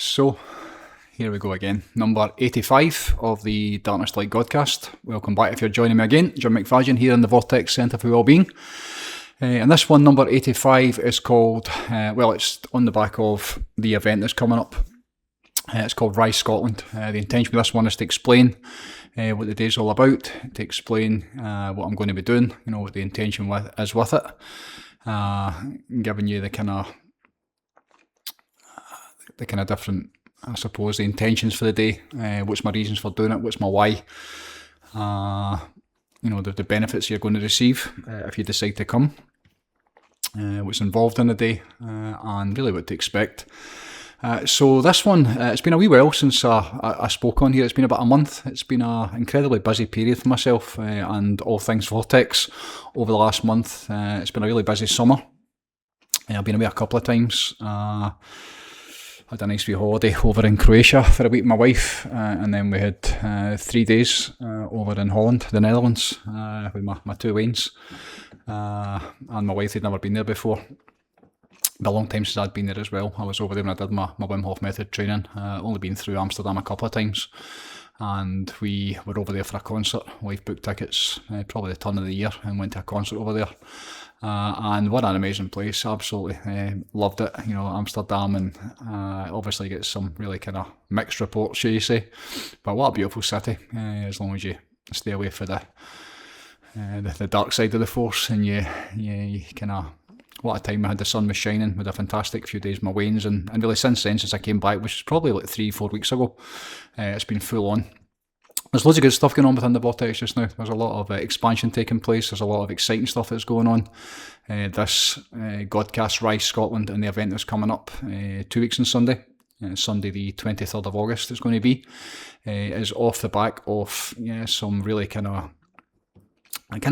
So, here we go again. Number 85 of the Darkness Light Godcast. Welcome back if you're joining me again. John McFadyen here in the Vortex Centre for Wellbeing. And this one, number 85, is called, it's on the back of the event that's coming up. It's called Rise Scotland. The intention of this one is to explain what the day's all about, to explain what I'm going to be doing, what the intention is with it, giving you the kind of different, I suppose, the intentions for the day, what's my reasons for doing it, what's my why, the benefits you're going to receive if you decide to come, what's involved in the day, and really what to expect. So this one, it's been a wee while since I spoke on here. It's been about a month. It's been an incredibly busy period for myself and all things Vortex over the last month. It's been a really busy summer. I've been away a couple of times. Had a nice wee holiday over in Croatia for a week with my wife, and then we had 3 days over in Holland, the Netherlands, with my two Waynes, and my wife had never been there before. Been a long time since I'd been there as well. I was over there when I did my Wim Hof method training. Only been through Amsterdam a couple of times, and we were over there for a concert. Wife booked tickets, probably the turn of the year, and went to a concert over there. And what an amazing place, absolutely loved it. Amsterdam, and obviously get some really kind of mixed reports, shall you say. But what a beautiful city, as long as you stay away for the dark side of the force, and you kind of, what a time I had. The sun was shining. We had a fantastic few days with my Waynes, and really since then, since I came back, which was probably like 3-4 weeks ago, it's been full on. There's loads of good stuff going on within the Vortex just now. There's a lot of expansion taking place. There's a lot of exciting stuff that's going on. This Godcast Rise Scotland and the event that's coming up 2 weeks on Sunday. Sunday the 23rd of August it's going to be. Is off the back of some really kind of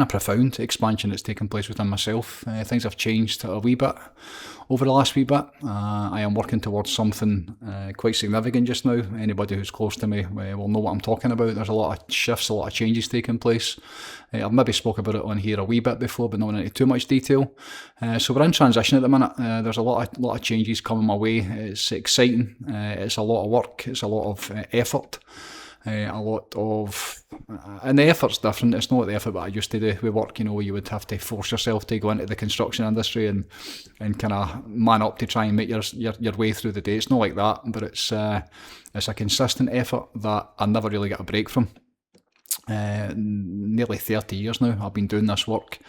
profound expansion that's taken place within myself. Things have changed a wee bit over the last wee bit. I am working towards something quite significant just now. Anybody who's close to me will know what I'm talking about. There's a lot of shifts, a lot of changes taking place. I've maybe spoke about it on here a wee bit before, but not into too much detail. So we're in transition at the minute. There's a lot of changes coming my way. It's exciting. It's a lot of work. It's a lot of effort. And the effort's different. It's not the effort that I used to do with work, you would have to force yourself to go into the construction industry and kind of man up to try and make your way through the day. It's not like that, but it's a consistent effort that I never really get a break from. Nearly 30 years now I've been doing this work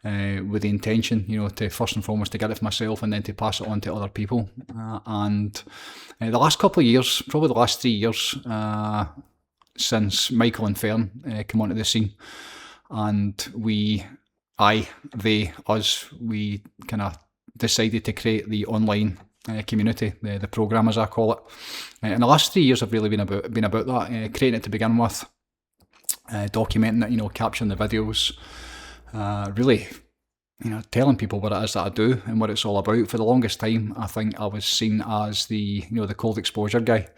with the intention, to first and foremost to get it for myself and then to pass it on to other people. And the last couple of years, probably the last 3 years, since Michael and Fern came onto the scene, and we kind of decided to create the online community, the programme as I call it. And the last 3 years have really been about that, creating it to begin with, documenting it, capturing the videos, really, telling people what it is that I do and what it's all about. For the longest time, I think I was seen as the cold exposure guy,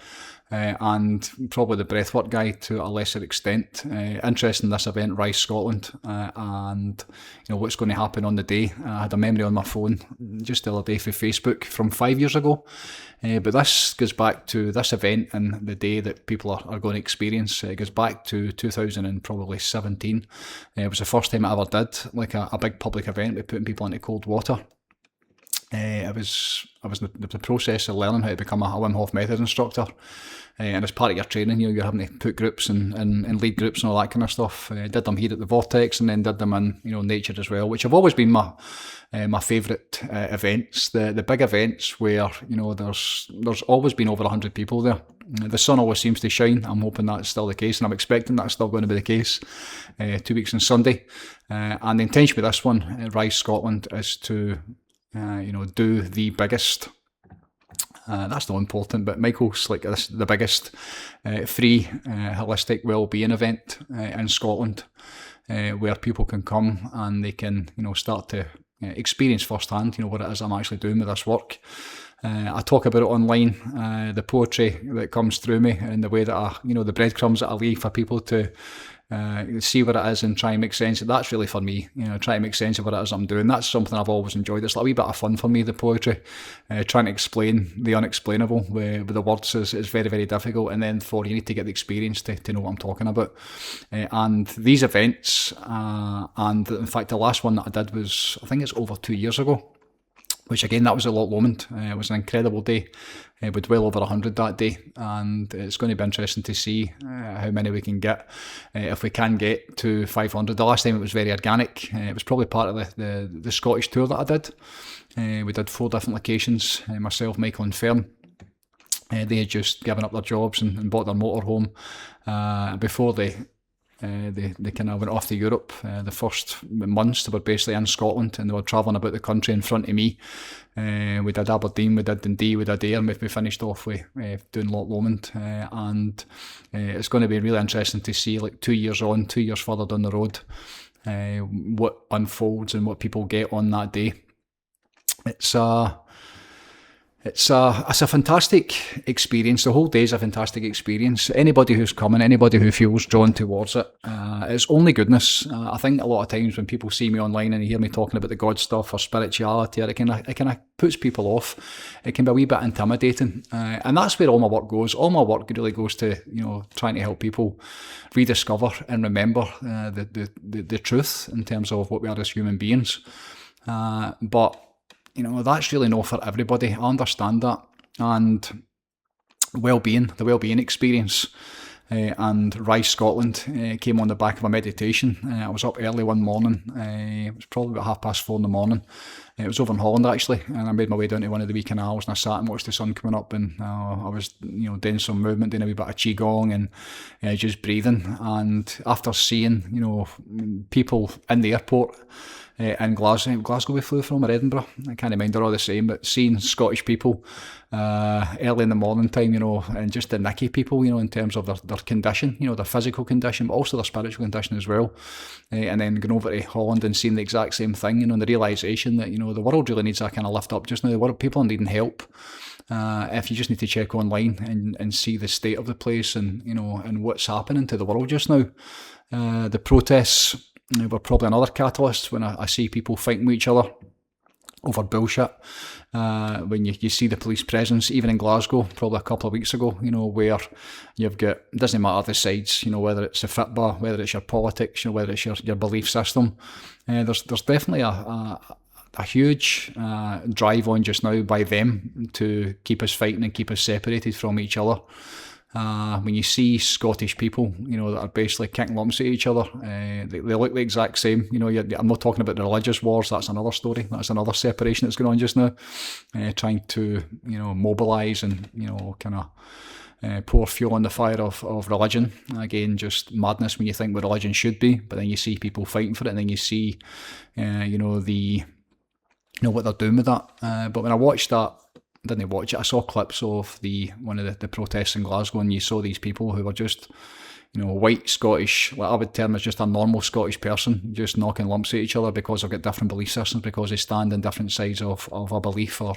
and probably the breathwork guy to a lesser extent. Interested in this event, Rise Scotland, and what's going to happen on the day. I had a memory on my phone just the other day for Facebook from 5 years ago. But this goes back to this event and the day that people are going to experience. It goes back to 2017. It was the first time I ever did like a big public event with putting people into cold water. I was in the process of learning how to become a Wim Hof method instructor. And as part of your training, you're having to put groups and lead groups and all that kind of stuff. Did them here at the Vortex and then did them in nature as well, which have always been my favourite events. The big events where there's always been over 100 people there. The sun always seems to shine. I'm hoping that's still the case, and I'm expecting that's still going to be the case. 2 weeks on Sunday, and the intention with this one, Rise Scotland, is to do the biggest. That's not important, but Michael's like the biggest free holistic wellbeing event in Scotland, where people can come and they can start to experience firsthand what it is I'm actually doing with this work. I talk about it online, the poetry that comes through me and the way that the breadcrumbs that I leave for people to see what it is and try and make sense of it. That's really for me, try to make sense of what it is I'm doing. That's something I've always enjoyed. It's like a wee bit of fun for me, the poetry. Trying to explain the unexplainable with the words is very, very difficult, and then you need to get the experience to know what I'm talking about. And these events, and in fact the last one that I did was, I think it's over 2 years ago, which again, that was at Loch Lomond. It was an incredible day. With well over 100 that day, and it's going to be interesting to see how many we can get, if we can get to 500. The last time it was very organic. It was probably part of the Scottish tour that I did. We did 4 different locations, myself, Michael and Fern. They had just given up their jobs and bought their motorhome before they kind of went off to Europe. The first months they were basically in Scotland, and they were travelling about the country in front of me. We did Aberdeen, we did Dundee, we did Ayr, we finished off with doing Loch Lomond, and it's going to be really interesting to see, like 2 years on, 2 years further down the road, what unfolds and what people get on that day. It's a fantastic experience. The whole day is a fantastic experience. Anybody who's coming, anybody who feels drawn towards it, it's only goodness. I think a lot of times when people see me online and they hear me talking about the God stuff or spirituality, it kind of puts people off. It can be a wee bit intimidating, and that's where all my work goes. All my work really goes to trying to help people rediscover and remember the truth in terms of what we are as human beings. But that's really not for everybody. I understand that. And the well-being experience, and Rise Scotland came on the back of a meditation. I was up early one morning. It was probably about 4:30 in the morning. It was over in Holland actually, and I made my way down to one of the wee canals, and I sat and watched the sun coming up, and I was doing some movement, doing a wee bit of qigong and just breathing. And after seeing people in the airport in Glasgow we flew from, or Edinburgh, I can't mind, they're all the same, but seeing Scottish people early in the morning time, and just the nicky people, in terms of their condition, their physical condition, but also their spiritual condition as well, and then going over to Holland and seeing the exact same thing, and the realisation that the world really needs that kind of lift up just now. The world, people are needing help. If you just need to check online and see the state of the place and and what's happening to the world just now, the protests were probably another catalyst. When I see people fighting with each other over bullshit, when you see the police presence, even in Glasgow, probably a couple of weeks ago, where you've got, it doesn't matter the sides, whether it's the football, whether it's your politics, whether it's your belief system, there's definitely a huge drive on just now by them to keep us fighting and keep us separated from each other. When you see Scottish people, that are basically kicking lumps at each other, they look the exact same. I'm not talking about the religious wars. That's another story. That's another separation that's going on just now. Trying to, mobilise and, kind of pour fuel on the fire of religion. Again, just madness when you think what religion should be, but then you see people fighting for it, and then you see, what they're doing with that. But when I watched that, I didn't watch it. I saw clips of one of the protests in Glasgow, and you saw these people who were just, white Scottish, what I would term as just a normal Scottish person, just knocking lumps at each other because they've got different belief systems, because they stand on different sides of a belief, or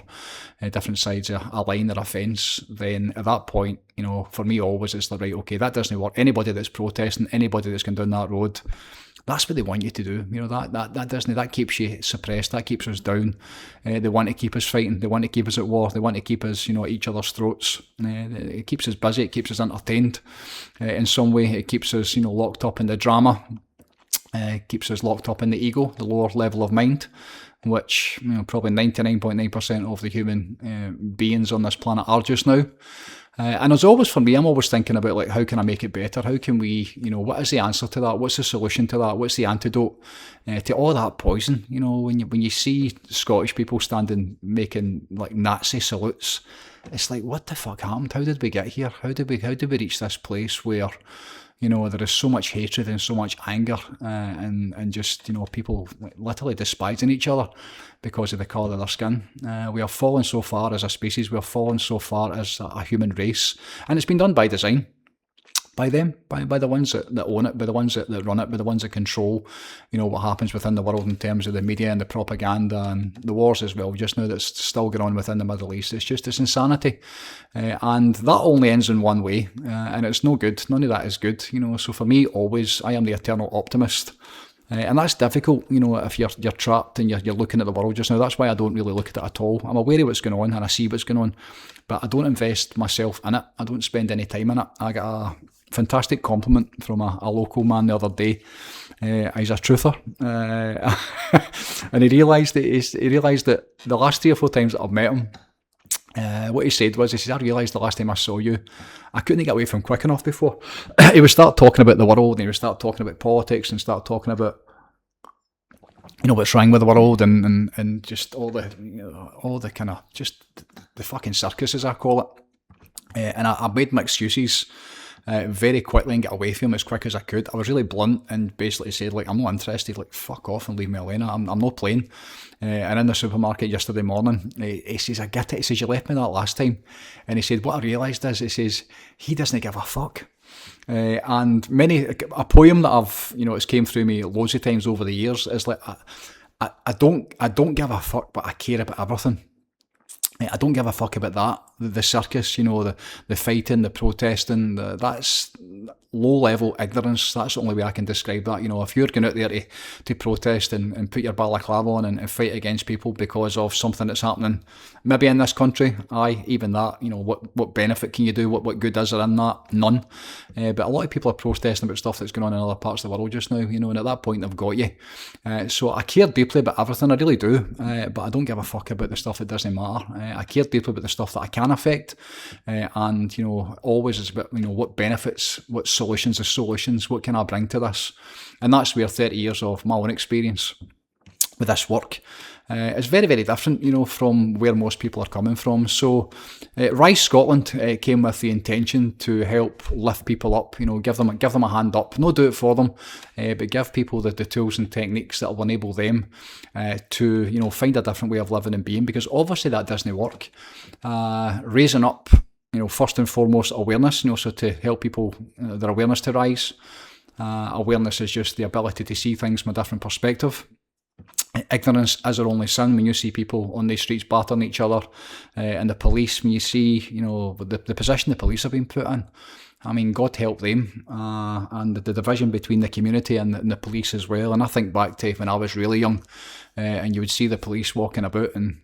different sides of a line or a fence. Then at that point, for me always it's like, right, okay, that doesn't work. Anybody that's protesting, anybody that's going down that road, that's what they want you to do. That keeps you suppressed. That keeps us down. They want to keep us fighting. They want to keep us at war. They want to keep us, at each other's throats. It keeps us busy. It keeps us entertained. In some way, it keeps us, locked up in the drama. It keeps us locked up in the ego, the lower level of mind, which probably 99.9% of the human beings on this planet are just now. And as always for me, I'm always thinking about, like, how can I make it better? How can we, what is the answer to that? What's the solution to that? What's the antidote to all that poison? When you see Scottish people standing making like Nazi salutes, it's like, what the fuck happened? How did we get here? How did we reach this place where there is so much hatred and so much anger, and just people literally despising each other because of the colour of their skin. We have fallen so far as a species. We have fallen so far as a human race, and it's been done by design. by them, by the ones that own it, by the ones that run it, by the ones that control, what happens within the world in terms of the media and the propaganda and the wars as well, just now that's still going on within the Middle East. It's insanity. And that only ends in one way, and it's no good. None of that is good, So for me, always, I am the eternal optimist. And that's difficult, if you're trapped and you're looking at the world just now. That's why I don't really look at it at all. I'm aware of what's going on and I see what's going on, but I don't invest myself in it. I don't spend any time in it. I got a fantastic compliment from a local man the other day. He's a truther, and he realised that the last 3 or 4 times that I've met him, what he said, I realised the last time I saw you, I couldn't get away from quick enough before. He would start talking about the world, and he would start talking about politics, and start talking about, what's wrong with the world, and just all the kind of, just the fucking circus, as I call it. And I made my excuses very quickly and get away from him as quick as I could. I was really blunt and basically said, I'm not interested, fuck off and leave me alone. I'm not playing. And in the supermarket yesterday morning, he says, I get it. He says, you left me that last time. And he said, what I realised is, he says, he doesn't give a fuck. And a poem that it's came through me loads of times over the years is I don't give a fuck, but I care about everything. I don't give a fuck about that. The circus, the fighting, the protesting, that's low-level ignorance. That's the only way I can describe that. If you're going out there to protest and put your balaclava on and fight against people because of something that's happening, maybe in this country, even that, what benefit can you do? What good is there in that? None. But a lot of people are protesting about stuff that's going on in other parts of the world just now, and at that point they've got you. So I care deeply about everything, I really do, but I don't give a fuck about the stuff that doesn't matter. I care deeply about the stuff that I can affect, and always is about what benefits, what solutions, what can I bring to this. And that's where 30 years of my own experience with this work is very, very different, from where most people are coming from. So Rise Scotland came with the intention to help lift people up, give them a hand up, not do it for them, but give people the tools and techniques that will enable them to, find a different way of living and being, because obviously that doesn't work. Raising up, first and foremost, awareness, so to help people, their awareness to rise. Awareness is just the ability to see things from a different perspective. Ignorance is our only sin. When you see people on the streets battering each other, and the police, when you see, the position the police have been put in, I mean, God help them, and the division between the community and the police as well. And I think back to when I was really young, and you would see the police walking about, and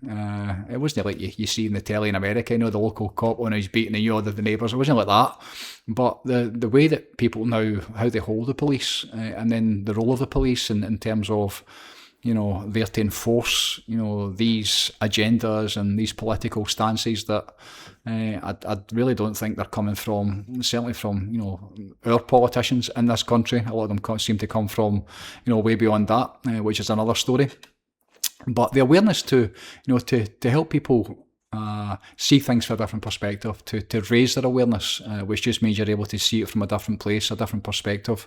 it wasn't like you see in the telly in America, the local cop when he's beating the neighbours. It wasn't like that. But the way that people now, how they hold the police, and then the role of the police in terms of, there to enforce, these agendas and these political stances that I really don't think they're coming from, certainly from, our politicians in this country. A lot of them seem to come from, way beyond that, which is another story. But the awareness to help people see things from a different perspective, to raise their awareness, which just means you're able to see it from a different place, a different perspective.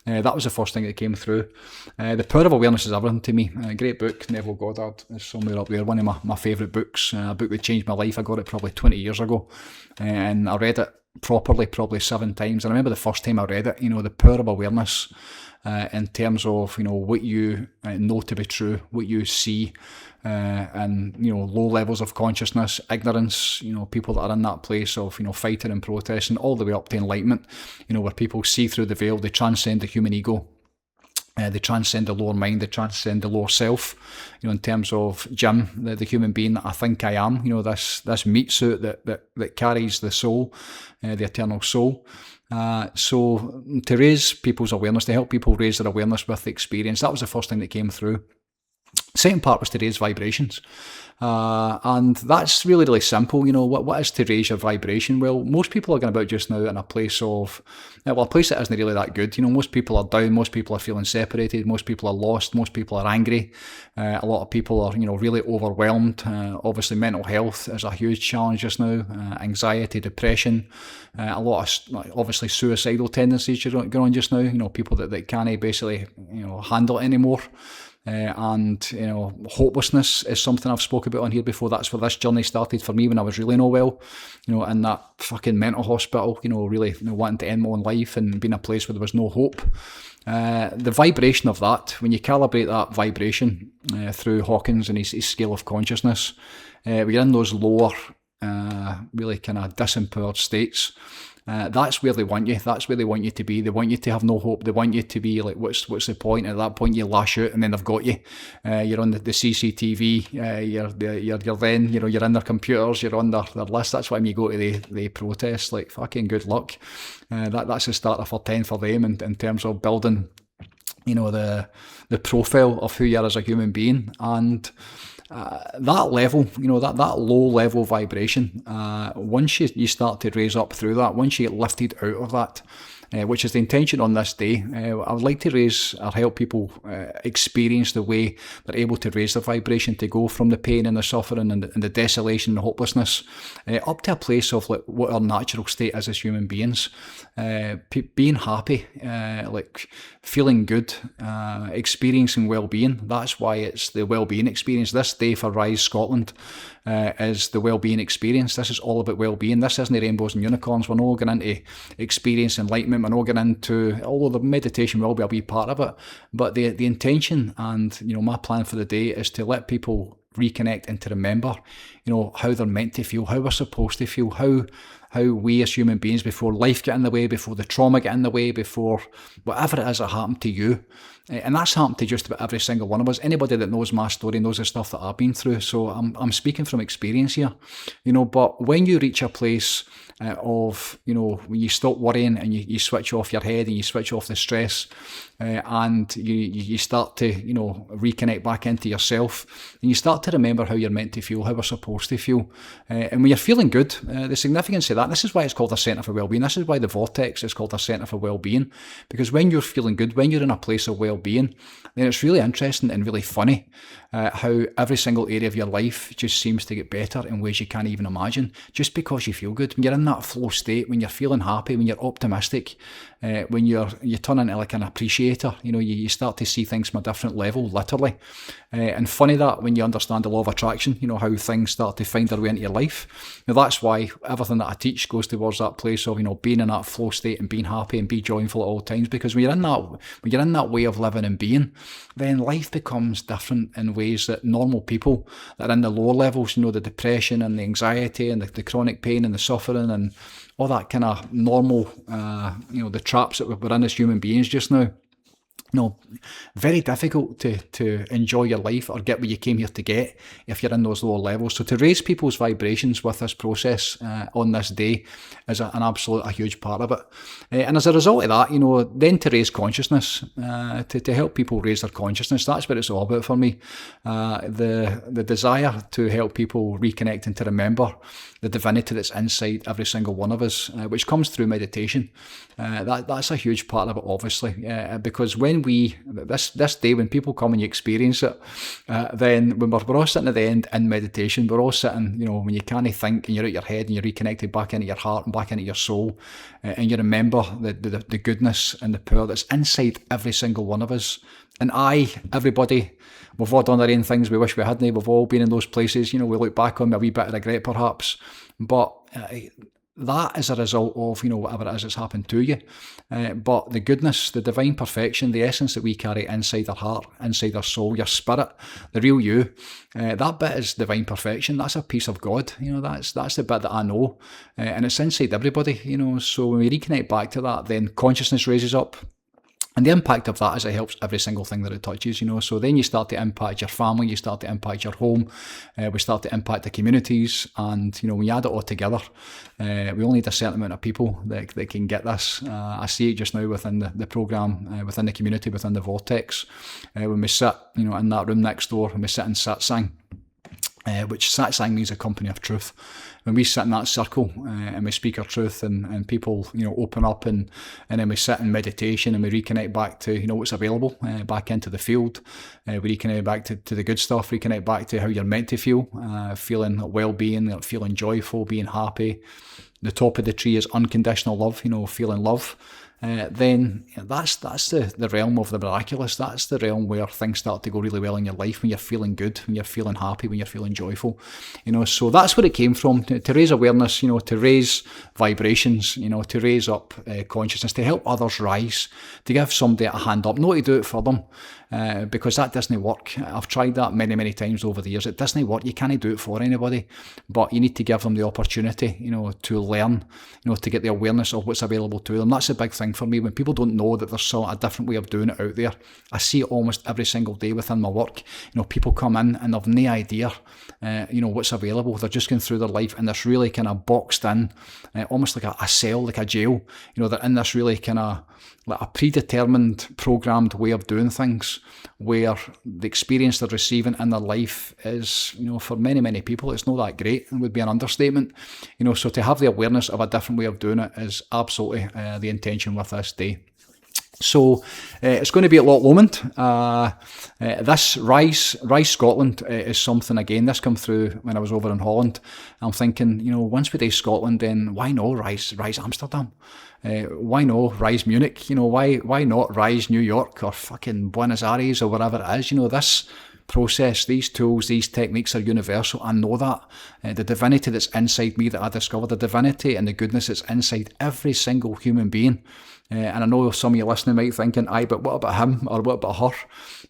That was the first thing that came through. The Power of Awareness is everything to me. A great book, Neville Goddard is somewhere up there, one of my favourite books, a book that changed my life. I got it probably 20 years ago, and I read it properly probably 7 times. And I remember the first time I read it, The Power of Awareness, in terms of, what you know to be true, what you see, and, low levels of consciousness, ignorance, people that are in that place of, fighting and protesting, all the way up to enlightenment, where people see through the veil, they transcend the human ego. They transcend the lower mind, they transcend the lower self, in terms of Jim, the human being that I think I am, this meat suit that carries the soul, the eternal soul. So to raise people's awareness, to help people raise their awareness with the experience, that was the first thing that came through. Second part was to raise vibrations. And that's really, really simple. What is to raise your vibration? Well, most people are going about just now in a place of, a place that isn't really that good. Most people are down, most people are feeling separated, most people are lost, most people are angry. A lot of people are, really overwhelmed. Obviously, mental health is a huge challenge just now. Anxiety, depression, a lot of, obviously, suicidal tendencies going on just now. People that can't basically, handle it anymore. and hopelessness is something I've spoke about on here before. That's where this journey started for me when I was really no well, in that fucking mental hospital, really wanting to end my own life and being a place where there was no hope. The vibration of that, when you calibrate that vibration through Hawkins and his scale of consciousness, when you're in those lower, really kind of disempowered states, that's where they want you. That's where they want you to be. They want you to have no hope. They want you to be like, what's the point? At that point, you lash out, and then they've got you. You're on the CCTV. You're then, you're in their computers. You're on their list. That's why when you go to the protest, like, fucking good luck. That's the starter for 10 for them in terms of building, the profile of who you are as a human being. And that level, that low level vibration, once you start to raise up through that, once you get lifted out of that, which is the intention on this day, I would like to raise or help people experience the way they're able to raise their vibration, to go from the pain and the suffering and the desolation and the hopelessness up to a place of like what our natural state is as human beings, being happy, like feeling good, experiencing well-being. That's why it's the well-being experience. This day for Rise Scotland is the well-being experience. This is all about well-being. This isn't rainbows and unicorns. We're not going into experience enlightenment. We're not going into, although the meditation will be a wee part of it, but the intention and my plan for the day is to let people reconnect and to remember how they're meant to feel, how we're supposed to feel, how we as human beings, before life get in the way, before the trauma get in the way, before whatever it is that happened to you. And that's happened to just about every single one of us. Anybody that knows my story knows the stuff that I've been through. So I'm speaking from experience here, but when you reach a place of, when you stop worrying and you switch off your head and you switch off the stress, and you start to, reconnect back into yourself, and you start to remember how you're meant to feel, how we're supposed to feel. And when you're feeling good, the significance of that, this is why it's called a centre for wellbeing. This is why the vortex is called a centre for wellbeing, because when you're feeling good, when you're in a place of wellbeing, then it's really interesting and really funny how every single area of your life just seems to get better in ways you can't even imagine, just because you feel good. When you're in that flow state, when you're feeling happy, when you're optimistic, when you turn into like an appreciator, you start to see things from a different level, literally. And funny that when you understand the law of attraction, how things start to find their way into your life. Now that's why everything that I teach goes towards that place of, being in that flow state and being happy and be joyful at all times. Because when you're in that way of living and being, then life becomes different in ways that normal people that are in the lower levels, the depression and the anxiety and the chronic pain and the suffering and all that kind of normal, the traps that we're in as human beings just now. Very difficult to enjoy your life or get what you came here to get if you're in those lower levels. So to raise people's vibrations with this process on this day is a huge part of it. And as a result of that, then to raise consciousness, to help people raise their consciousness, that's what it's all about for me. The desire to help people reconnect and to remember the divinity that's inside every single one of us, which comes through meditation. That's a huge part of it, obviously, because when this day, when people come and you experience it, then when we're all sitting at the end in meditation, we're all sitting, when you can't think and you're out your head and you're reconnected back into your heart and back into your soul, and you remember the goodness and the power that's inside every single one of us. And everybody, we've all done our own things we wish we hadn't. We've all been in those places, we look back on with a wee bit of regret perhaps, but that is a result of, whatever it is that's happened to you. But the goodness, the divine perfection, the essence that we carry inside our heart, inside our soul, your spirit, the real you, that bit is divine perfection. That's a piece of God. That's the bit that I know. And it's inside everybody, so when we reconnect back to that, then consciousness raises up. And the impact of that is it helps every single thing that it touches, So then you start to impact your family, you start to impact your home, we start to impact the communities. And, when you add it all together, we only need a certain amount of people that can get this. I see it just now within the programme, within the community, within the vortex. When we sit, in that room next door, and we sit in satsang, which satsang means a company of truth. When we sit in that circle and we speak our truth and people, open up and then we sit in meditation and we reconnect back to, what's available, back into the field. We reconnect back to the good stuff, reconnect back to how you're meant to feel, feeling well-being, feeling joyful, being happy. The top of the tree is unconditional love, feeling love. then that's the realm of the miraculous. That's the realm where things start to go really well in your life, when you're feeling good, when you're feeling happy, when you're feeling joyful. So that's where it came from, to raise awareness, to raise vibrations, to raise up consciousness, to help others rise, to give somebody a hand up, not to do it for them. Because that doesn't work. I've tried that many times over the years. It doesn't work. You can't do it for anybody, but you need to give them the opportunity, to learn, to get the awareness of what's available to them. That's a big thing for me. When people don't know that there's still a different way of doing it out there, I see it almost every single day within my work. People come in and they've no idea, what's available. They're just going through their life in this really kind of boxed in, almost like a cell, like a jail. They're in this really kind of like a predetermined, programmed way of doing things, where the experience they're receiving in their life is, for many people, it's not that great, and would be an understatement. So to have the awareness of a different way of doing it is absolutely the intention with this day. So it's going to be at Loch Lomond. This Rise Scotland is something, again, this came through when I was over in Holland. I'm thinking, once we do Scotland, then why not Rise Amsterdam? Why not Rise Munich? Why not Rise New York or fucking Buenos Aires or wherever it is? This process, these tools, these techniques are universal. I know that. The divinity that's inside me that I discovered, the divinity and the goodness that's inside every single human being. And I know some of you listening might be thinking, aye, but what about him or what about her?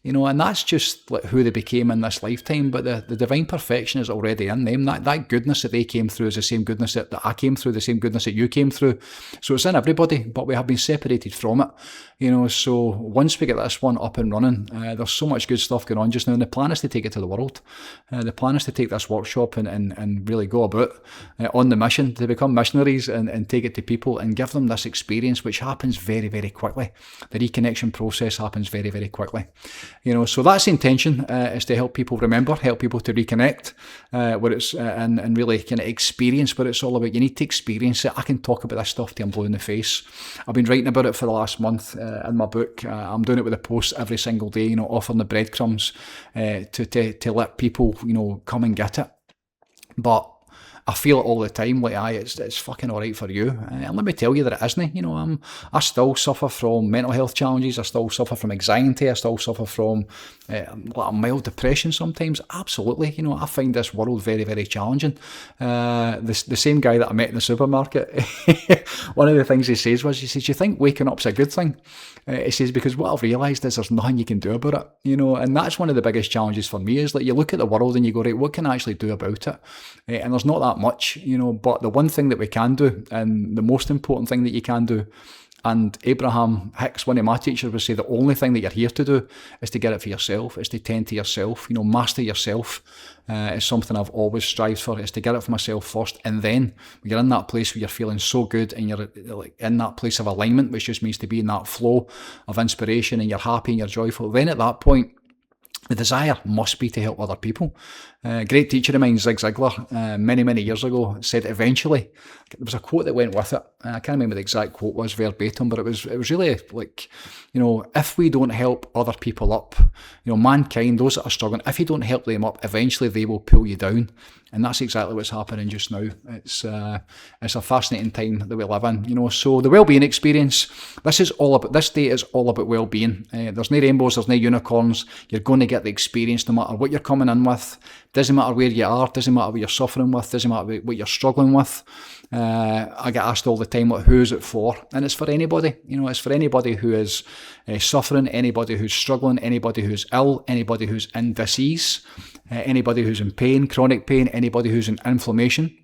And that's just like who they became in this lifetime. But the divine perfection is already in them. That goodness that they came through is the same goodness that I came through, the same goodness that you came through. So it's in everybody, but we have been separated from it. So once we get this one up and running, there's so much good stuff going on just now. And the plan is to take it to the world. The plan is to take this workshop and really go about on the mission to become missionaries and take it to people and give them this experience, which happens very quickly. The reconnection process happens very quickly. So that's the intention, is to help people remember, help people to reconnect, where it's and really kind of experience what it's all about. You need to experience it. I can talk about this stuff till I'm blue in the face. I've been writing about it for the last month in my book. I'm doing it with a post every single day, offering the breadcrumbs to let people, come and get it. But I feel it all the time, like, it's fucking alright for you. And let me tell you that it isn't. I still suffer from mental health challenges. I still suffer from anxiety. I still suffer from like a mild depression sometimes. Absolutely. I find this world very challenging. The same guy that I met in the supermarket, one of the things he says, you think waking up's a good thing? He says, because what I've realised is there's nothing you can do about it. And that's one of the biggest challenges for me, is like you look at the world and you go, right, what can I actually do about it? And there's not that much, but the one thing that we can do, and the most important thing that you can do, and Abraham Hicks, one of my teachers, would say the only thing that you're here to do is to get it for yourself, is to tend to yourself, master yourself. Is something I've always strived for, is to get it for myself first, and then when you're in that place where you're feeling so good and you're like in that place of alignment, which just means to be in that flow of inspiration and you're happy and you're joyful, then at that point the desire must be to help other people. A great teacher of mine, Zig Ziglar, many years ago, said eventually, there was a quote that went with it. I can't remember the exact quote was verbatim, but it was really like, if we don't help other people up, mankind, those that are struggling, if you don't help them up, eventually they will pull you down. And that's exactly what's happening just now. It's a fascinating time that we live in, So the well-being experience, this day is all about well-being. There's no rainbows, there's no unicorns. You're going to get the experience no matter what you're coming in with. Doesn't matter where you are, doesn't matter what you're suffering with, doesn't matter what you're struggling with. I get asked all the time, who is it for? And it's for anybody. It's for anybody who is suffering, anybody who's struggling, anybody who's ill, anybody who's in disease, anybody who's in pain, chronic pain, anybody who's in inflammation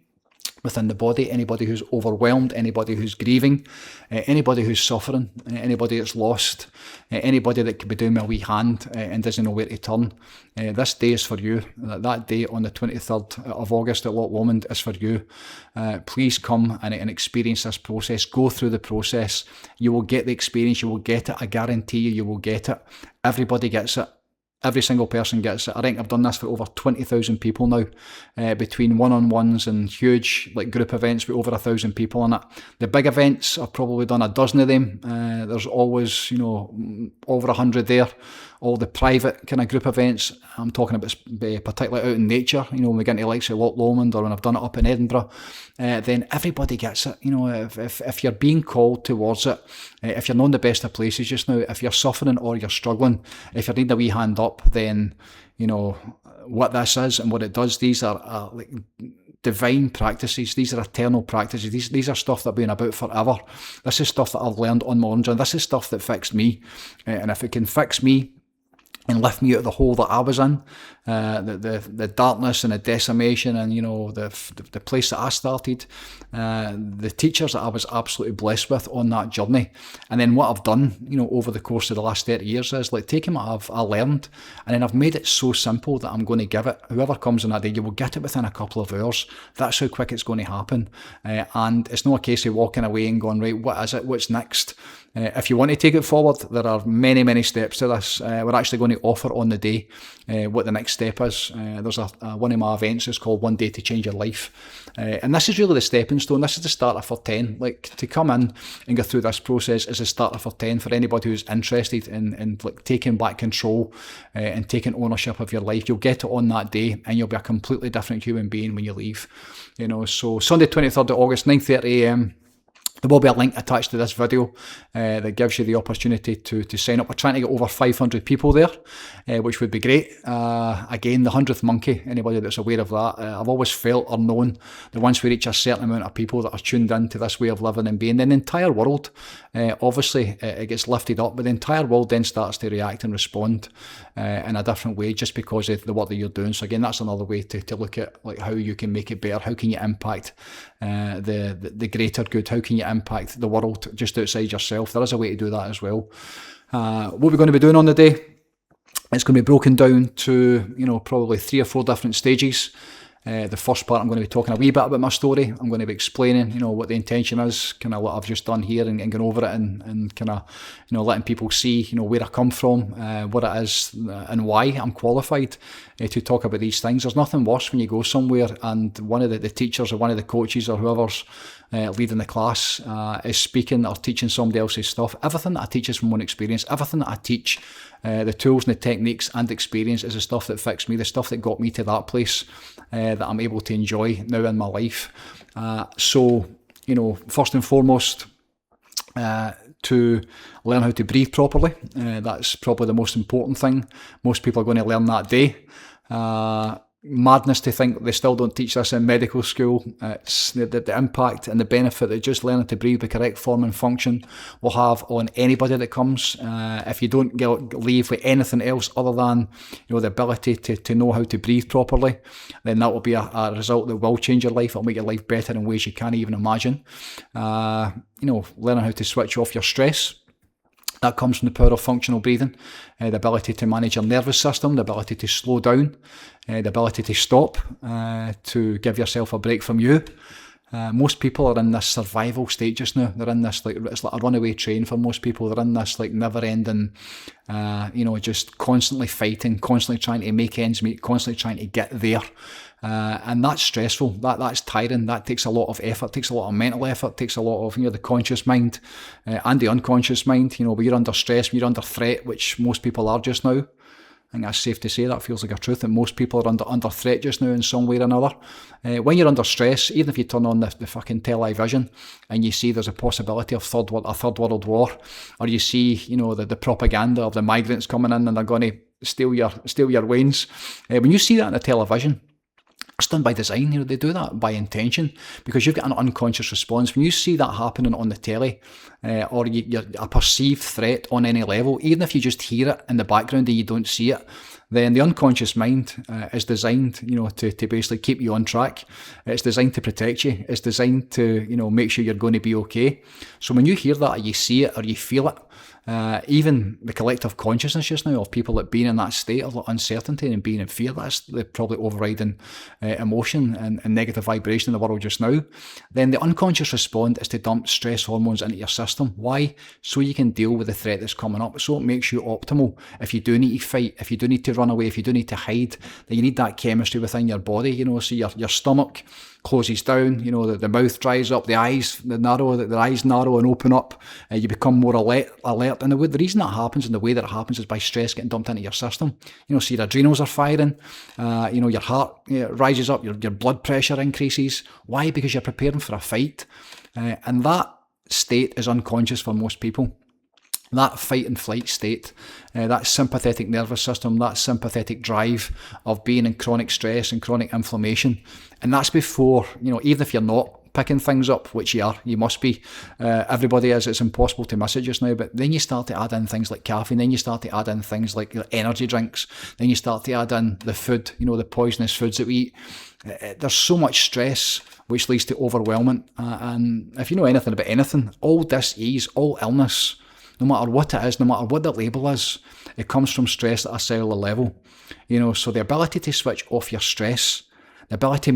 within the body, anybody who's overwhelmed, anybody who's grieving, anybody who's suffering, anybody that's lost, anybody that could be doing a wee hand and doesn't know where to turn. This day is for you. That day on the 23rd of August at Loch Lomond is for you. Please come and experience this process. Go through the process. You will get the experience. You will get it. I guarantee you will get it. Everybody gets it. Every single person gets it. I think I've done this for over 20,000 people now, between one-on-ones and huge like group events with over 1,000 people in it. The big events, I've probably done a dozen of them. There's always, over 100 there. All the private kind of group events, I'm talking about particularly out in nature, when we get into likes of Loch Lomond or when I've done it up in Edinburgh, then everybody gets it. If you're being called towards it, if you're not in the best of places just now, if you're suffering or you're struggling, if you're needing a wee hand up, then, what this is and what it does, these are like divine practices. These are eternal practices. These are stuff that have been about forever. This is stuff that I've learned on my own journey. This is stuff that fixed me. And if it can fix me and lift me out of the hole that I was in, the darkness and the decimation and, the place that I started, the teachers that I was absolutely blessed with on that journey. And then what I've done, over the course of the last 30 years is like taking what I learned, and then I've made it so simple that I'm going to give it. Whoever comes on that day, you will get it within a couple of hours. That's how quick it's going to happen. And it's not a case of walking away and going, right, what is it? What's next? If you want to take it forward, there are many, many steps to this. We're actually going to offer on the day what the next step is. There's one of my events is called One Day to Change Your Life. And this is really the stepping stone. This is the starter for 10. Like, to come in and go through this process is a starter for 10 for anybody who's interested in like taking back control and taking ownership of your life. You'll get it on that day and you'll be a completely different human being when you leave. So Sunday 23rd of August, 9:30am. There will be a link attached to this video that gives you the opportunity to sign up. We're trying to get over 500 people there, which would be great. Again, the 100th monkey, anybody that's aware of that, I've always felt or known that once we reach a certain amount of people that are tuned into this way of living and being, then the entire world, obviously it gets lifted up, but the entire world then starts to react and respond in a different way just because of the work that you're doing. So again, that's another way to look at like how you can make it better. How can you impact the greater good? How can you impact the world just outside yourself? There is a way to do that as well. What we're going to be doing on the day, it's going to be broken down to probably 3 or 4 different stages. The first part, I'm going to be talking a wee bit about my story. I'm going to be explaining, what the intention is, kind of what I've just done here, and going over it and kind of, letting people see, where I come from, what it is, and why I'm qualified to talk about these things. There's nothing worse when you go somewhere and one of the teachers or one of the coaches or whoever's leading the class is speaking or teaching somebody else's stuff. Everything that I teach is from one experience. Everything that I teach, the tools and the techniques and experience, is the stuff that fixed me, the stuff that got me to that place that I'm able to enjoy now in my life. So, first and foremost, to learn how to breathe properly. That's probably the most important thing. Most people are going to learn that day. Madness to think they still don't teach this in medical school. It's the impact and the benefit that just learning to breathe the correct form and function will have on anybody that comes. If you don't leave with anything else other than the ability to know how to breathe properly, then that will be a result that will change your life. It'll make your life better in ways you can't even imagine. Learning how to switch off your stress. That comes from the power of functional breathing, the ability to manage your nervous system, the ability to slow down, the ability to stop, to give yourself a break from you. Most people are in this survival state just now. They're in this, it's like a runaway train for most people. They're in this never-ending, just constantly fighting, constantly trying to make ends meet, constantly trying to get there. And that's stressful. That's tiring. That takes a lot of effort. Takes a lot of mental effort. Takes a lot of the conscious mind and the unconscious mind. When you're under stress, when you're under threat, which most people are just now. I think that's safe to say. That feels like a truth that most people are under threat just now in some way or another. When you're under stress, even if you turn on the fucking television and you see there's a possibility of a third world war, or you see the propaganda of the migrants coming in and they're going to steal your wains. When you see that on the television, it's done by design. They do that by intention because you've got an unconscious response. When you see that happening on the telly or you're a perceived threat on any level, even if you just hear it in the background and you don't see it, then the unconscious mind is designed, to basically keep you on track. It's designed to protect you. It's designed to, make sure you're going to be okay. So when you hear that or you see it or you feel it, Even the collective consciousness just now of people that being in that state of uncertainty and being in fear, that's the probably overriding emotion and negative vibration in the world just now. Then the unconscious response is to dump stress hormones into your system. Why? So you can deal with the threat that's coming up. So it makes you optimal. If you do need to fight, if you do need to run away, if you do need to hide, then you need that chemistry within your body, so your stomach closes down, the mouth dries up, the eyes narrow and open up, you become more alert. And the reason that happens and the way that it happens is by stress getting dumped into your system. So your adrenals are firing, your heart rises up, your blood pressure increases. Why? Because you're preparing for a fight. And that state is unconscious for most people. That fight and flight state, that sympathetic nervous system, that sympathetic drive of being in chronic stress and chronic inflammation. And that's before, even if you're not picking things up, which you are, you must be, everybody is, it's impossible to miss it just now, but then you start to add in things like caffeine, then you start to add in things like energy drinks, then you start to add in the food, the poisonous foods that we eat. There's so much stress, which leads to overwhelming. And if you know anything about anything, all dis-ease, all illness, no matter what it is, no matter what the label is, it comes from stress at a cellular level. So the ability to switch off your stress, the ability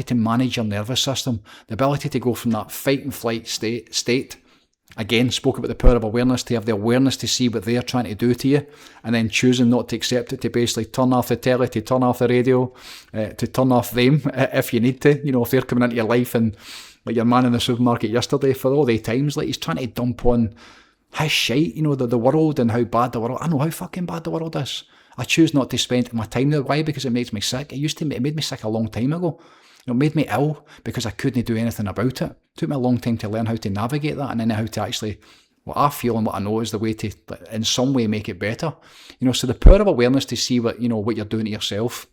to manage your nervous system, the ability to go from that fight and flight state, again, spoke about the power of awareness, to have the awareness to see what they're trying to do to you, and then choosing not to accept it, to basically turn off the telly, to turn off the radio, to turn off them if you need to. If they're coming into your life, and like your man in the supermarket yesterday, for all the times, like he's trying to dump on his shite, the world and how bad the world. I know how fucking bad the world is. I choose not to spend my time there. Why? Because it makes me sick. It made me sick a long time ago. It made me ill because I couldn't do anything about it. It took me a long time to learn how to navigate that, and then how to actually, what I feel and what I know is the way to, in some way, make it better. So the power of awareness to see what you're doing to yourself,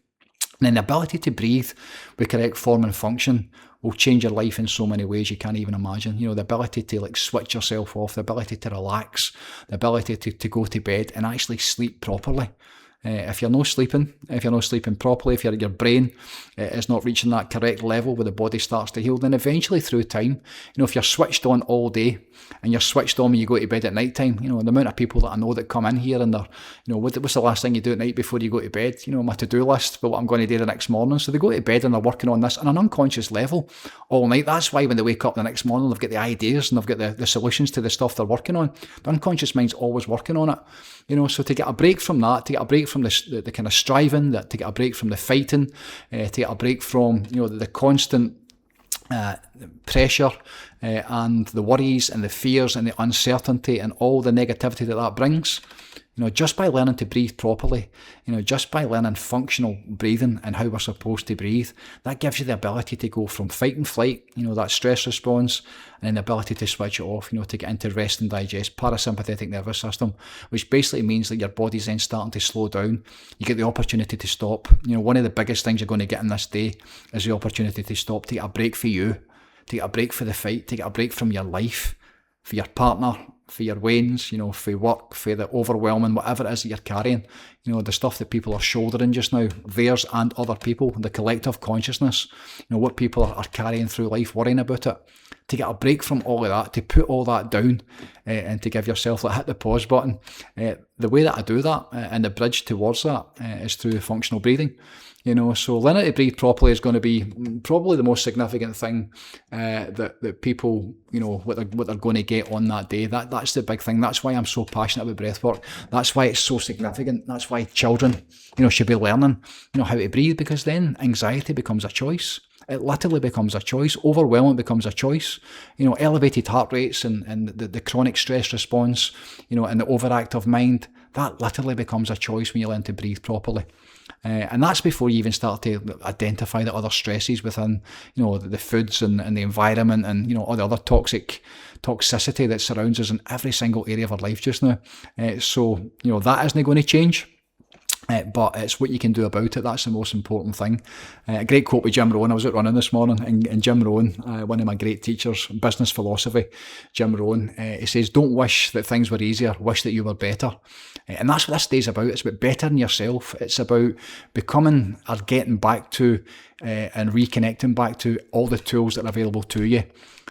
and then the ability to breathe with correct form and function will change your life in so many ways you can't even imagine. The ability to switch yourself off, the ability to relax, the ability to go to bed and actually sleep properly. If you're not sleeping properly, if your brain is not reaching that correct level where the body starts to heal, then eventually through time, if you're switched on all day and you're switched on when you go to bed at night time, the amount of people that I know that come in here and they're, what's the last thing you do at night before you go to bed? My to-do list for what I'm going to do the next morning. So they go to bed and they're working on this on an unconscious level all night. That's why when they wake up the next morning, they've got the ideas and they've got the solutions to the stuff they're working on. The unconscious mind's always working on it. So to get a break from that, to get a break from the kind of striving, to get a break from the fighting, to get a break from the constant pressure and the worries and the fears and the uncertainty and all the negativity that brings. Just by learning to breathe properly, just by learning functional breathing and how we're supposed to breathe, that gives you the ability to go from fight and flight, that stress response, and then the ability to switch it off, to get into rest and digest, parasympathetic nervous system, which basically means that your body's then starting to slow down. You get the opportunity to stop. One of the biggest things you're going to get in this day is the opportunity to stop, to get a break for you, to get a break for the fight, to get a break from your life, for your partner, for your wains, for work, for the overwhelming, whatever it is that you're carrying, the stuff that people are shouldering just now, theirs and other people, the collective consciousness, what people are carrying through life, worrying about it, to get a break from all of that, to put all that down and to give yourself, hit the pause button. The way that I do that and the bridge towards that is through functional breathing. So learning to breathe properly is going to be probably the most significant thing that people, what they're going to get on that day. That's the big thing. That's why I'm so passionate about breathwork. That's why it's so significant. That's why children, should be learning, how to breathe, because then anxiety becomes a choice. It literally becomes a choice. Overwhelming becomes a choice. Elevated heart rates and the chronic stress response, and the overactive mind, that literally becomes a choice when you learn to breathe properly. And that's before you even start to identify the other stresses within, the foods and the environment and, all the other toxicity that surrounds us in every single area of our life just now. So that isn't going to change. But it's what you can do about it. That's the most important thing. A great quote by Jim Rohn. I was out running this morning, and Jim Rohn, one of my great teachers, business philosophy, Jim Rohn, he says, don't wish that things were easier, wish that you were better. And that's what this day's about. It's about bettering yourself. It's about becoming or getting back to and reconnecting back to all the tools that are available to you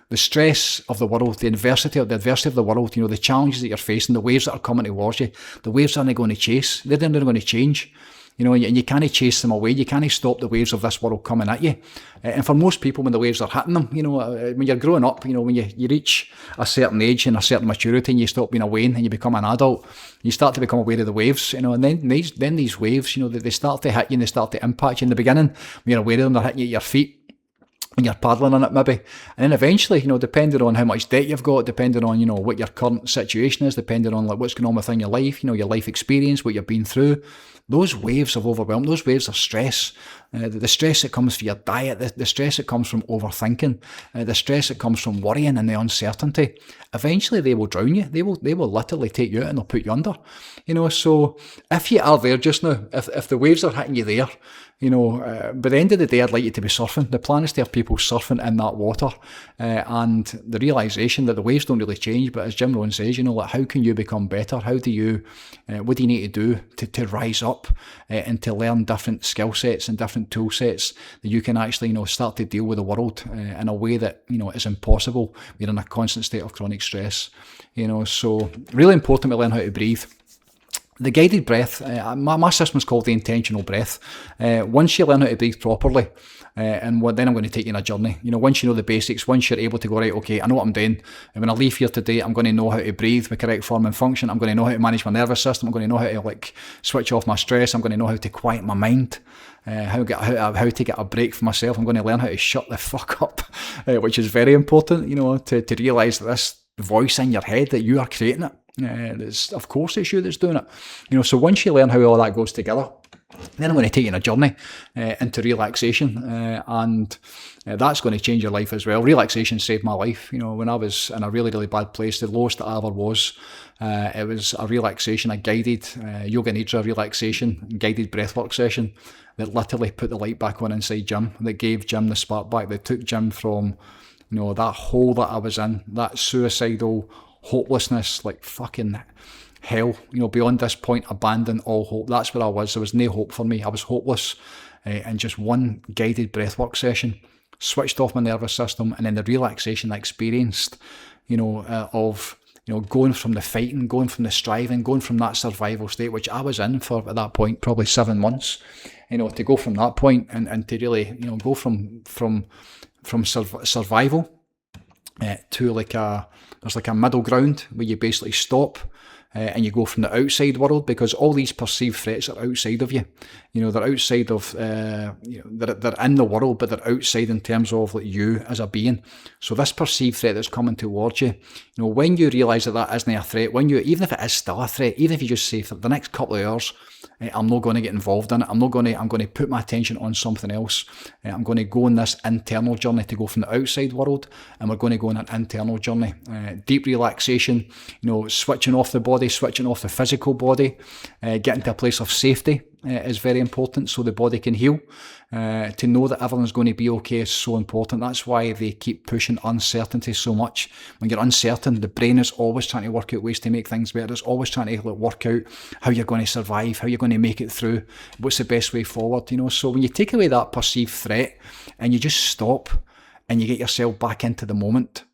the stress of the world, the adversity of the world, you know, the challenges that you're facing, the waves that are coming towards you, the waves aren't going to chase. They're never going to change. You know, and you can't chase them away. You can't stop the waves of this world coming at you. And for most people, when the waves are hitting them, you know, when you're growing up, you know, when you reach a certain age and a certain maturity and you stop being a Wayne and you become an adult, you start to become aware of the waves, you know, and then these waves, you know, they start to hit you and they start to impact you in the beginning. When you're aware of them, they're hitting you at your feet when you're paddling on it maybe. And then eventually, you know, depending on how much debt you've got, depending on, you know, what your current situation is, depending on like what's going on within your life, you know, your life experience, what you've been through, those waves of overwhelm, those waves of stress, the stress that comes from your diet, the stress that comes from overthinking, the stress that comes from worrying and the uncertainty, eventually they will drown you. They will literally take you out and they'll put you under. You know, so if you are there just now, if the waves are hitting you there, you know, by the end of the day, I'd like you to be surfing. The plan is to have people surfing in that water, and the realisation that the waves don't really change, but as Jim Rohn says, you know, like how can you become better? How do you, what do you need to do to rise up and to learn different skill sets and different tool sets that you can actually, you know, start to deal with the world in a way that, you know, is impossible. We're in a constant state of chronic stress, you know, so really important to learn how to breathe. The guided breath, my system is called the intentional breath. Once you learn how to breathe properly, and then I'm going to take you on a journey. You know, once you know the basics, once you're able to go, right, okay, I know what I'm doing. And when I leave here today, I'm going to know how to breathe with correct form and function. I'm going to know how to manage my nervous system. I'm going to know how to like switch off my stress. I'm going to know how to quiet my mind. How to get a break for myself. I'm going to learn how to shut the fuck up, which is very important, you know, to realise that this voice in your head, that you are creating it. Of course it's you that's doing it. You know, so once you learn how all that goes together, then I'm going to take you on a journey into relaxation, and that's going to change your life as well. Relaxation saved my life. You know, when I was in a really, really bad place, the lowest that I ever was, it was a relaxation, a guided yoga nidra relaxation, guided breathwork session that literally put the light back on inside Jim, that gave Jim the spark back, that took Jim from, you know, that hole that I was in, that suicidal hopelessness, like fucking hell, you know, beyond this point, abandon all hope. That's where I was. There was no hope for me. I was hopeless. And just one guided breathwork session switched off my nervous system, and then the relaxation I experienced, you know, of, you know, going from the fighting, going from the striving, going from that survival state, which I was in for at that point probably 7 months, you know, to go from that point and to really, you know, go from survival to there's like a middle ground where you basically stop and you go from the outside world, because all these perceived threats are outside of you. You know, they're outside of, you know, they're in the world, but they're outside in terms of like you as a being. So this perceived threat that's coming towards you, you know, when you realise that that isn't a threat, even if it is still a threat, even if you just say for the next couple of hours, I'm not going to get involved in it. I'm going to put my attention on something else. I'm going to go on this internal journey to go from the outside world, and we're going to go on an internal journey. Deep relaxation, you know, switching off the body, switching off the physical body, getting to a place of safety is very important so the body can heal. To know that everything's going to be okay is so important. That's why they keep pushing uncertainty so much. When you're uncertain, the brain is always trying to work out ways to make things better. It's always trying to work out how you're going to survive, how you're going to make it through, what's the best way forward, you know. So when you take away that perceived threat and you just stop and you get yourself back into the moment,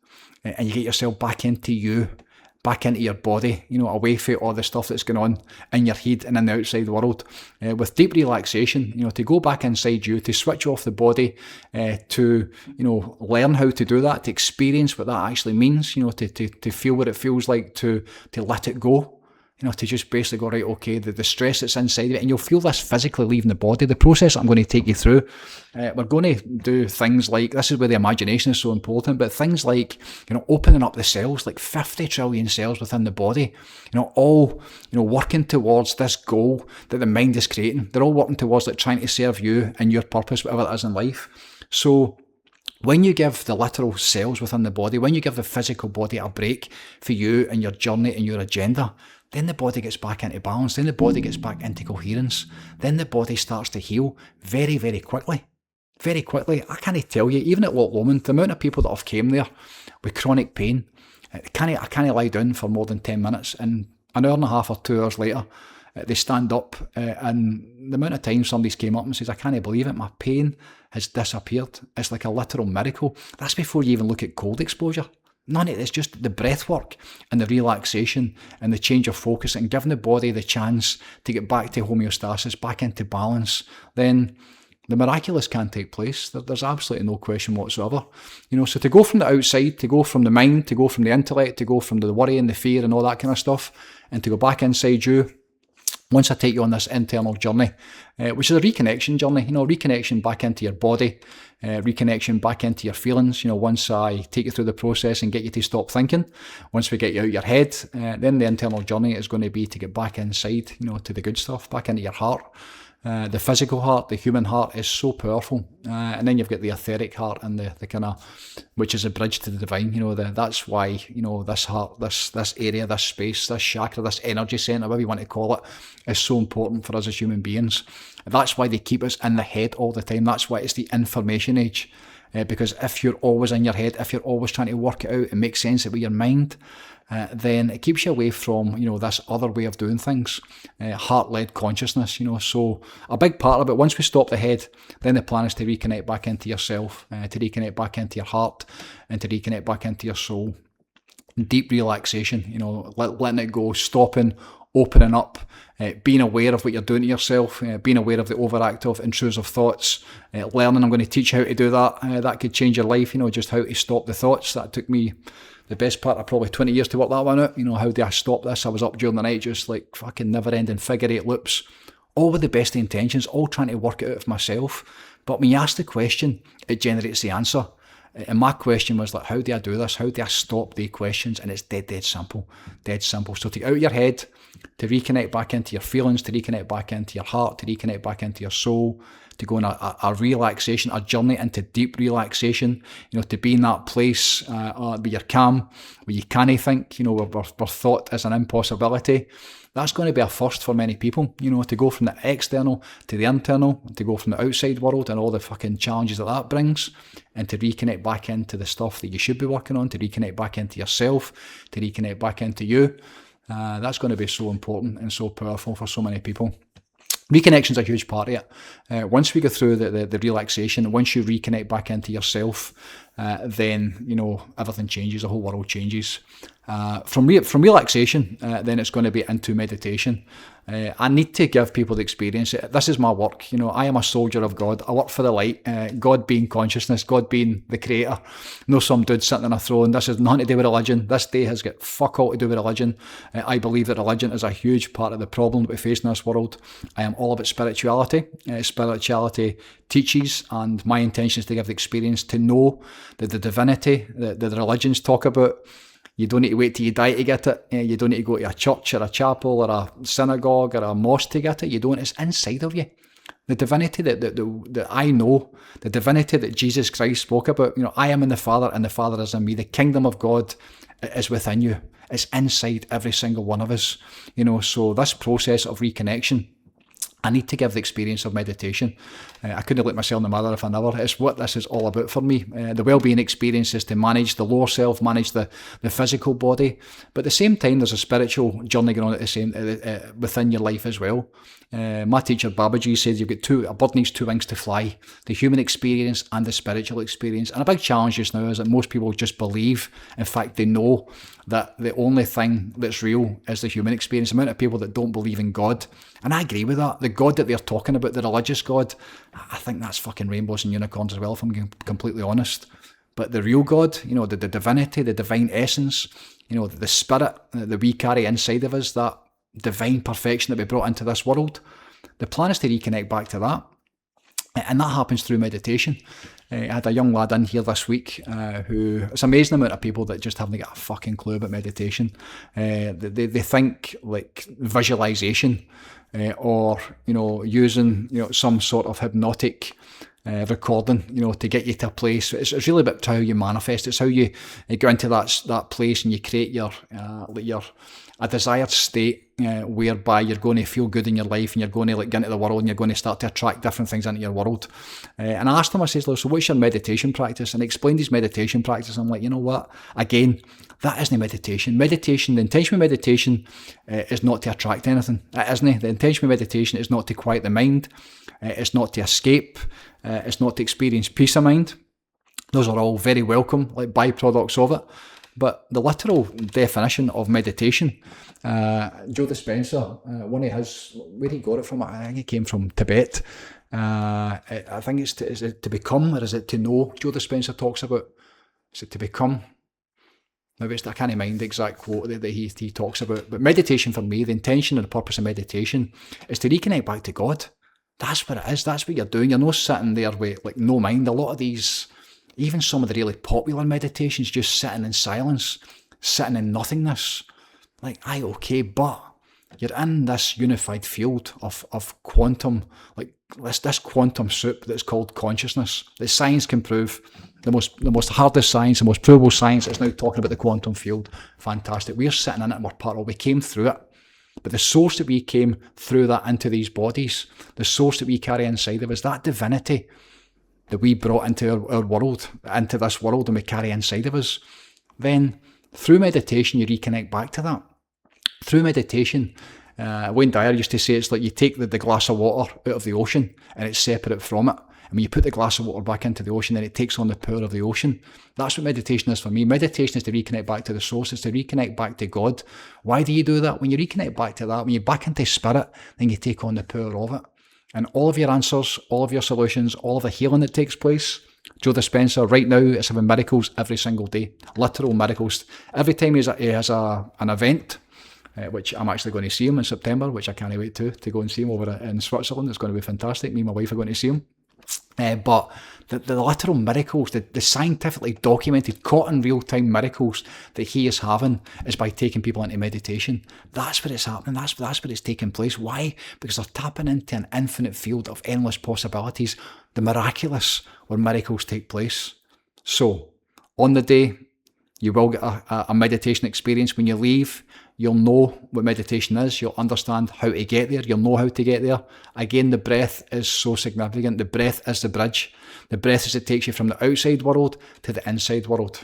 and you get yourself back into you, back into your body, you know, away from all the stuff that's going on in your head and in the outside world, with deep relaxation, you know, to go back inside you, to switch off the body, to, you know, learn how to do that, to experience what that actually means, you know, to feel what it feels like, to let it go. You know, to just basically go, right, okay, the stress that's inside of it, and you'll feel this physically leaving the body. The process I'm going to take you through, we're going to do things like, this is where the imagination is so important, but things like, you know, opening up the cells, like 50 trillion cells within the body, you know, all, you know, working towards this goal that the mind is creating. They're all working towards like trying to serve you and your purpose, whatever it is in life. So when you give the literal cells within the body, when you give the physical body a break for you and your journey and your agenda, then the body gets back into balance, then the body gets back into coherence, then the body starts to heal very, very quickly. Very quickly. I can't tell you, even at Loch Lomond, the amount of people that have came there with chronic pain, I can't lie down for more than 10 minutes, and an hour and a half or 2 hours later, they stand up, and the amount of times somebody's came up and says, I can't believe it, my pain has disappeared. It's like a literal miracle. That's before you even look at cold exposure. None of it. It's just the breath work and the relaxation and the change of focus and giving the body the chance to get back to homeostasis, back into balance. Then the miraculous can take place. There's absolutely no question whatsoever. So to go from the outside, to go from the mind, to go from the intellect, to go from the worry and the fear and all that kind of stuff, and to go back inside you, once I take you on this internal journey, which is a reconnection journey, reconnection back into your body, reconnection back into your feelings. Once I take you through the process and get you to stop thinking, once we get you out of your head, then the internal journey is going to be to get back inside, to the good stuff, back into your heart. The physical heart, the human heart is so powerful. And then you've got the etheric heart and the kind of, which is a bridge to the divine. That's why, this heart, this area, this space, this chakra, this energy center, whatever you want to call it, is so important for us as human beings. That's why they keep us in the head all the time. That's why it's the information age. Because if you're always in your head, if you're always trying to work it out and make sense of it with your mind, then it keeps you away from, this other way of doing things, heart-led consciousness, So a big part of it, once we stop the head, then the plan is to reconnect back into yourself, to reconnect back into your heart, and to reconnect back into your soul. Deep relaxation, letting it go, stopping, opening up, being aware of what you're doing to yourself, being aware of the overactive, intrusive thoughts, learning. I'm going to teach you how to do that. That could change your life, just how to stop the thoughts. That took me the best part of probably 20 years to work that one out. How do I stop this? I was up during the night just like fucking never-ending figure-8 loops, all with the best intentions, all trying to work it out of myself. But when you ask the question, it generates the answer. And my question was like, how do I do this? How do I stop the questions? And it's dead simple, dead simple. So to get out of your head, to reconnect back into your feelings, to reconnect back into your heart, to reconnect back into your soul, to go on a relaxation, a journey into deep relaxation, to be in that place where you're calm, where you can't think, where thought is an impossibility. That's going to be a first for many people, to go from the external to the internal, to go from the outside world and all the fucking challenges that brings, and to reconnect back into the stuff that you should be working on, to reconnect back into yourself, to reconnect back into you. That's going to be so important and so powerful for so many people. Reconnection's a huge part of it. Once we go through the relaxation, once you reconnect back into yourself, then, everything changes, the whole world changes. From relaxation, then it's going to be into meditation. I need to give people the experience. This is my work. I am a soldier of God. I work for the light. God being consciousness, God being the creator. No some dude sitting on a throne. This has nothing to do with religion. This day has got fuck all to do with religion. I believe that religion is a huge part of the problem that we face in this world. I am all about spirituality. Spirituality teaches, and my intention is to give the experience to know that the divinity that the religions talk about, you don't need to wait till you die to get it. You don't need to go to a church or a chapel or a synagogue or a mosque to get it. You don't. It's inside of you. The divinity that I know, the divinity that Jesus Christ spoke about, I am in the Father and the Father is in me. The kingdom of God is within you. It's inside every single one of us. So this process of reconnection, I need to give the experience of meditation. I couldn't look myself in the mirror if I never. It's what this is all about for me. The well-being experience is to manage the lower self, manage the physical body. But at the same time, there's a spiritual journey going on at the same within your life as well. My teacher Babaji said a bird needs 2 wings to fly, the human experience and the spiritual experience. And a big challenge just now is that most people just believe, in fact they know, that the only thing that's real is the human experience. The amount of people that don't believe in God, and I agree with that. The God that they're talking about, the religious God, I think that's fucking rainbows and unicorns as well, if I'm being completely honest. But the real God, the divinity, the divine essence, the spirit that we carry inside of us, that divine perfection that we brought into this world, the plan is to reconnect back to that. And that happens through meditation. I had a young lad in here this week who, it's amazing the amount of people that just haven't got a fucking clue about meditation. They think like visualization or, using, some sort of hypnotic recording, to get you to a place. It's really about how you manifest. It's how you go into that place and you create a desired state whereby you're going to feel good in your life and you're going to get into the world and you're going to start to attract different things into your world. And I says, so what's your meditation practice? And he explained his meditation practice. I'm like, you know what? Again, That isn't meditation. Meditation, the intention of meditation is not to attract anything. It isn't. The intention of meditation is not to quiet the mind. It's not to escape. It's not to experience peace of mind. Those are all very welcome, like byproducts of it. But the literal definition of meditation, Joe Dispenza, one of his, where he got it from, I think it came from Tibet. I think is it to become, or is it to know? Joe Dispenza talks about, is it to become? Maybe I can't mind the exact quote that he talks about. But meditation for me, the intention and the purpose of meditation is to reconnect back to God. That's what it is. That's what you're doing. You're not sitting there with like no mind. A lot of these, even some of the really popular meditations, just sitting in silence, sitting in nothingness. Like, aye, okay, but you're in this unified field of quantum, like this quantum soup that's called consciousness, that science can prove. The most hardest science, the most provable science is now talking about the quantum field. Fantastic. We're sitting in it and we're part of it. We came through it. But the source that we came through that into these bodies, the source that we carry inside of us, that divinity that we brought into our world, into this world and we carry inside of us, then through meditation you reconnect back to that. Through meditation, Wayne Dyer used to say it's like you take the glass of water out of the ocean and it's separate from it. And when you put the glass of water back into the ocean, then it takes on the power of the ocean. That's what meditation is for me. Meditation is to reconnect back to the source. It's to reconnect back to God. Why do you do that? When you reconnect back to that, when you're back into spirit, then you take on the power of it. And all of your answers, all of your solutions, all of the healing that takes place, Joe Dispenza right now is having miracles every single day. Literal miracles. Every time he has an event, which I'm actually going to see him in September, which I can't wait to go and see him over in Switzerland. It's going to be fantastic. Me and my wife are going to see him. But the literal miracles, the scientifically documented, caught in real-time miracles that he is having is by taking people into meditation. That's where it's happening. That's where it's taking place. Why? Because they're tapping into an infinite field of endless possibilities, the miraculous, where miracles take place. So, on the day, you will get a meditation experience. When you leave, you'll know what meditation is. You'll understand how to get there. You'll know how to get there. Again, the breath is so significant. The breath is the bridge. The breath is it takes you from the outside world to the inside world.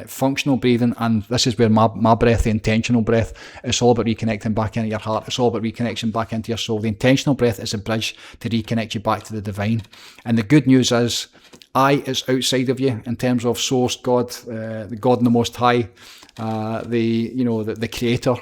Functional breathing, and this is where my breath, the intentional breath, it's all about reconnecting back into your heart. It's all about reconnection back into your soul. The intentional breath is a bridge to reconnect you back to the divine. And the good news is, I is outside of you in terms of source, God, the God in the Most High, the Creator,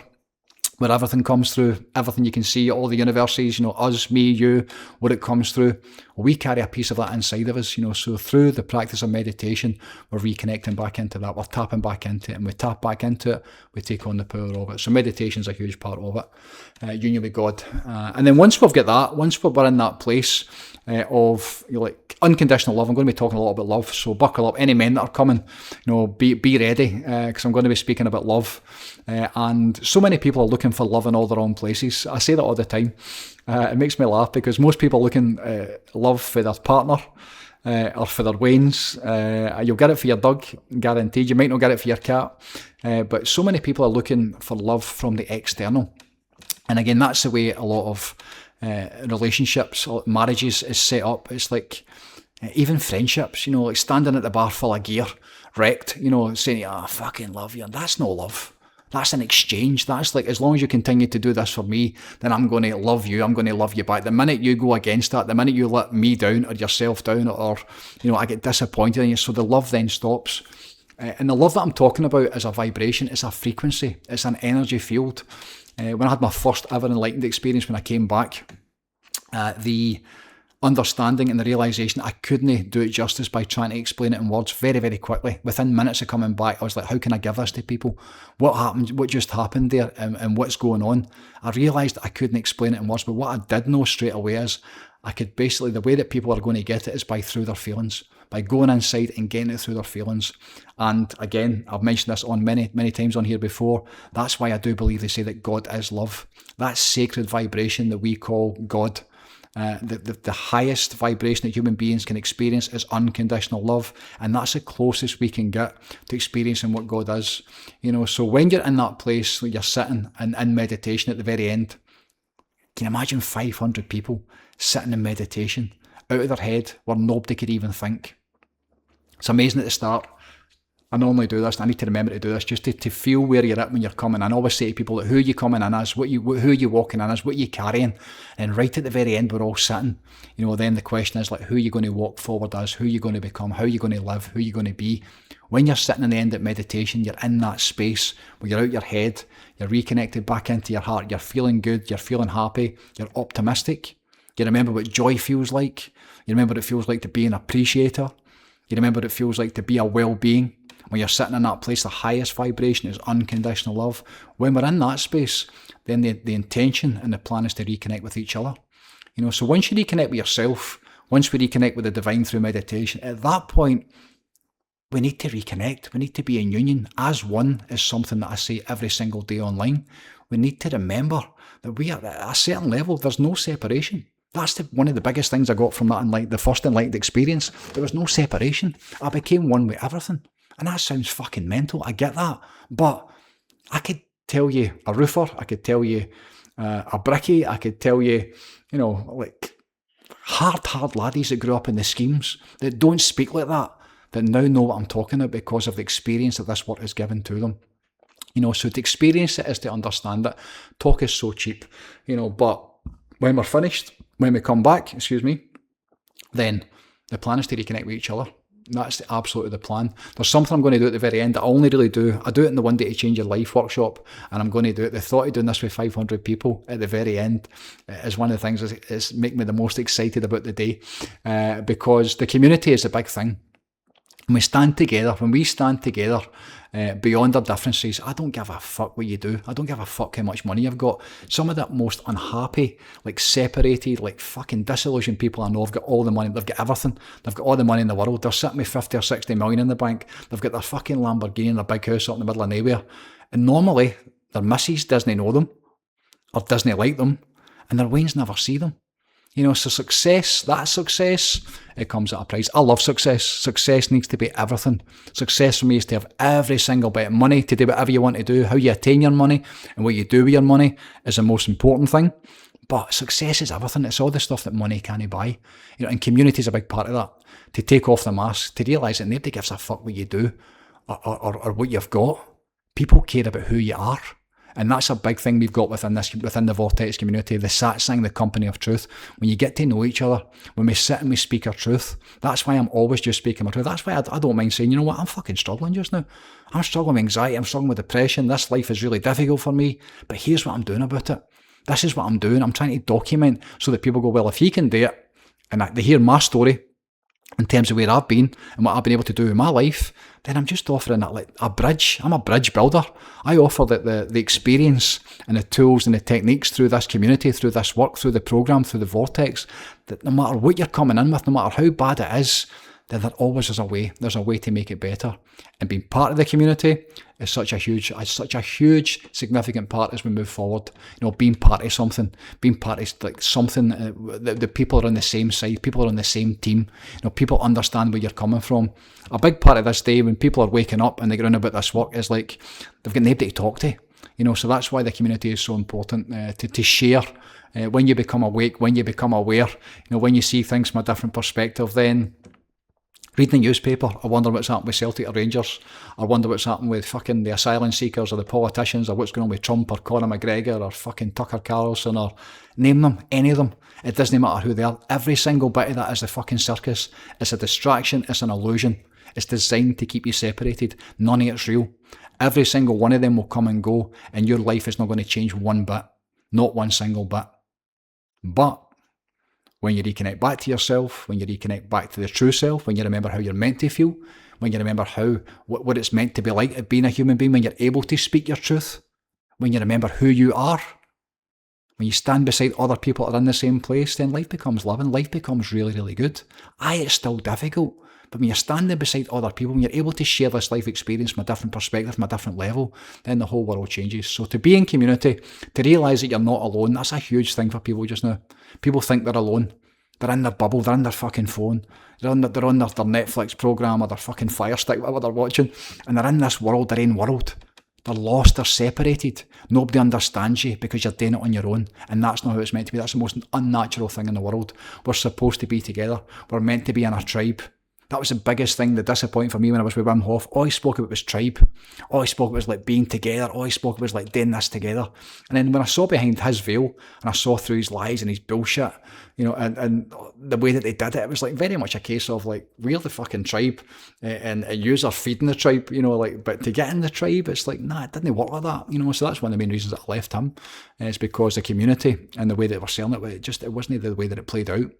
where everything comes through, everything you can see, all the universes, us, me, you, what it comes through. We carry a piece of that inside of us, so through the practice of meditation, we're reconnecting back into that, we're tapping back into it, and we tap back into it, we take on the power of it. So meditation is a huge part of it, union with God. And then once we've got that, once we're in that place of like unconditional love, I'm going to be talking a lot about love, so buckle up. Any men that are coming, be ready, because I'm going to be speaking about love. And so many people are looking for love in all the wrong places. I say that all the time. It makes me laugh because most people are looking love for their partner or for their wains. You'll get it for your dog, guaranteed. You might not get it for your cat. But so many people are looking for love from the external. And again, that's the way a lot of relationships, marriages is set up. It's like even friendships, like standing at the bar full of gear, wrecked, saying, I fucking love you. And that's no love. That's an exchange. That's like, as long as you continue to do this for me, then I'm going to love you. I'm going to love you back. The minute you go against that, the minute you let me down or yourself down or I get disappointed in you, so the love then stops. And the love that I'm talking about is a vibration. It's a frequency. It's an energy field. When I had my first ever enlightened experience when I came back, the understanding and the realisation I couldn't do it justice by trying to explain it in words very, very quickly. Within minutes of coming back, I was like, how can I give this to people? What happened? What just happened there? And what's going on? I realised I couldn't explain it in words, but what I did know straight away is I could basically, the way that people are going to get it is through their feelings, by going inside and getting it through their feelings. And again, I've mentioned this on many, many times on here before. That's why I do believe they say that God is love. That sacred vibration that we call God. The highest vibration that human beings can experience is unconditional love, and that's the closest we can get to experiencing what God is. So when you're in that place where you're sitting and in meditation at the very end, can you imagine 500 people sitting in meditation out of their head where nobody could even think? It's amazing at the start. I normally do this, and I need to remember to do this, just to feel where you're at when you're coming in. I always say to people that who you coming in as, who you walking in as, what you carrying, and right at the very end we're all sitting. Then the question is like, who are you going to walk forward as, who are you going to become, how are you going to live, who are you going to be. When you're sitting in the end at meditation, you're in that space where you're out your head, you're reconnected back into your heart, you're feeling good, you're feeling happy, you're optimistic. You remember what joy feels like. You remember what it feels like to be an appreciator. You remember what it feels like to be a well-being. When you're sitting in that place, the highest vibration is unconditional love. When we're in that space, then the intention and the plan is to reconnect with each other. So once you reconnect with yourself, once we reconnect with the divine through meditation, at that point, we need to reconnect. We need to be in union. As one is something that I say every single day online. We need to remember that we are at a certain level, there's no separation. That's one of the biggest things I got from that the first enlightened experience. There was no separation. I became one with everything. And that sounds fucking mental. I get that. But I could tell you a roofer. I could tell you a brickie. I could tell you, like hard laddies that grew up in the schemes that don't speak like that now know what I'm talking about because of the experience that this work has given to them. So to experience it is to understand it. Talk is so cheap, but when we're finished, when we come back, then the plan is to reconnect with each other. That's absolutely the plan. There's something I'm going to do at the very end that I only really do. I do it in the One Day to Change Your Life workshop, and I'm going to do it. The thought of doing this with 500 people at the very end is one of the things that's make me the most excited about the day, because the community is a big thing. When we stand together beyond our differences, I don't give a fuck what you do. I don't give a fuck how much money you've got. Some of the most unhappy, separated, fucking disillusioned people I know have got all the money. They've got everything. They've got all the money in the world. They're sitting with 50 or 60 million in the bank. They've got their fucking Lamborghini and their big house up in the middle of nowhere. And normally, their missus doesn't know them or doesn't like them, and their wains never see them. So success, it comes at a price. I love success. Success needs to be everything. Success for me is to have every single bit of money, to do whatever you want to do. How you attain your money and what you do with your money is the most important thing. But success is everything. It's all the stuff that money can't buy. And community is a big part of that. To take off the mask, to realise that nobody gives a fuck what you do or what you've got. People care about who you are. And that's a big thing we've got within the Vortex community, the satsang, the company of truth. When you get to know each other, when we sit and we speak our truth, that's why I'm always just speaking my truth. That's why I don't mind saying, you know what, I'm fucking struggling just now. I'm struggling with anxiety, I'm struggling with depression, this life is really difficult for me, but here's what I'm doing about it. This is what I'm doing. I'm trying to document so that people go, well, if he can do it, and they hear my story, in terms of where I've been and what I've been able to do in my life, then I'm just offering that a bridge. I'm a bridge builder. I offer the experience and the tools and the techniques through this community, through this work, through the program, through the Vortex, that no matter what you're coming in with, no matter how bad it is, then there always is a way. There's a way to make it better. And being part of the community is such a huge, significant part as we move forward. Being part of something, something the people are on the same side, people are on the same team. People understand where you're coming from. A big part of this day, when people are waking up and they get on about this work, is they've got nobody to talk to. So that's why the community is so important, to share. When you become awake, when you become aware, when you see things from a different perspective, then reading the newspaper, I wonder what's happened with Celtic or Rangers. I wonder what's happened with fucking the asylum seekers or the politicians, or what's going on with Trump or Conor McGregor or fucking Tucker Carlson, or name them, any of them. It doesn't matter who they are. Every single bit of that is a fucking circus. It's a distraction. It's an illusion. It's designed to keep you separated. None of it's real. Every single one of them will come and go, and your life is not going to change one bit. Not one single bit. But when you reconnect back to yourself, when you reconnect back to the true self, when you remember how you're meant to feel, when you remember what it's meant to be like being a human being, when you're able to speak your truth, when you remember who you are, when you stand beside other people that are in the same place, then life becomes living, life becomes really, really good. It's still difficult, but when you're standing beside other people, when you're able to share this life experience from a different perspective, from a different level, then the whole world changes. So to be in community, to realise that you're not alone, that's a huge thing for people just now. People think they're alone. They're in their bubble, they're in their fucking phone, they're on their Netflix programme or their fucking Fire Stick, whatever they're watching, and they're in this world, their own world. They're lost, they're separated. Nobody understands you because you're doing it on your own, and that's not how it's meant to be. That's the most unnatural thing in the world. We're supposed to be together. We're meant to be in a tribe. That was the biggest thing, the disappointment for me when I was with Wim Hof. All he spoke about was tribe. All he spoke about was like being together. All he spoke about was like doing this together. And then when I saw behind his veil and I saw through his lies and his bullshit, you know, and the way that they did it, it was like very much a case of like, we're the fucking tribe and yous are feeding the tribe, you know, like, but to get in the tribe, it's like, nah, it didn't work like that, you know. So that's one of the main reasons that I left him. It's because the community and the way that we're selling it, it wasn't the way that it played out.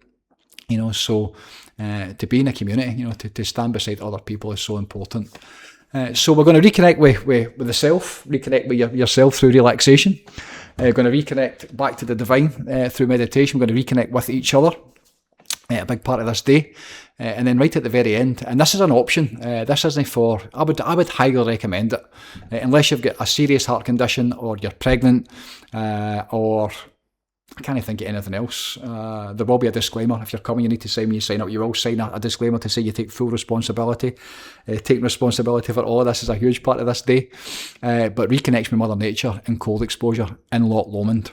You know, so to be in a community, you know, to stand beside other people is so important. So we're going to reconnect with the self, reconnect with yourself through relaxation. We're going to reconnect back to the divine through meditation. We're going to reconnect with each other, a big part of this day. And then right at the very end, and this is an option, this isn't for, I would highly recommend it, unless you've got a serious heart condition or you're pregnant or... I can't think of anything else. There will be a disclaimer. If you're coming, you need to sign when you sign up. You will sign a disclaimer to say you take full responsibility. Taking responsibility for all of this is a huge part of this day. But reconnects with Mother Nature and cold exposure in Loch Lomond.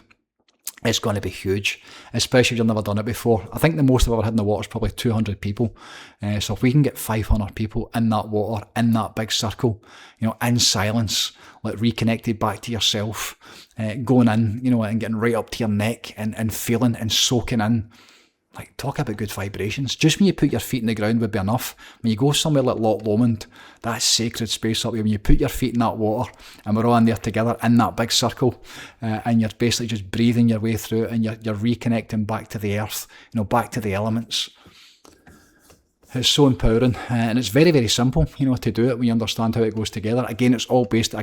It's going to be huge, especially if you've never done it before. I think the most I've ever had in the water is probably 200 people. So if we can get 500 people in that water, in that big circle, you know, in silence, like reconnected back to yourself, going in, you know, and getting right up to your neck and feeling and soaking in. Like, talk about good vibrations. Just when you put your feet in the ground would be enough. When you go somewhere like Loch Lomond, that sacred space up there, when you put your feet in that water and we're all in there together in that big circle, and you're basically just breathing your way through it and you're reconnecting back to the earth, you know, back to the elements. It's so empowering, and it's very, very simple, you know, to do it when you understand how it goes together. Again, it's all based,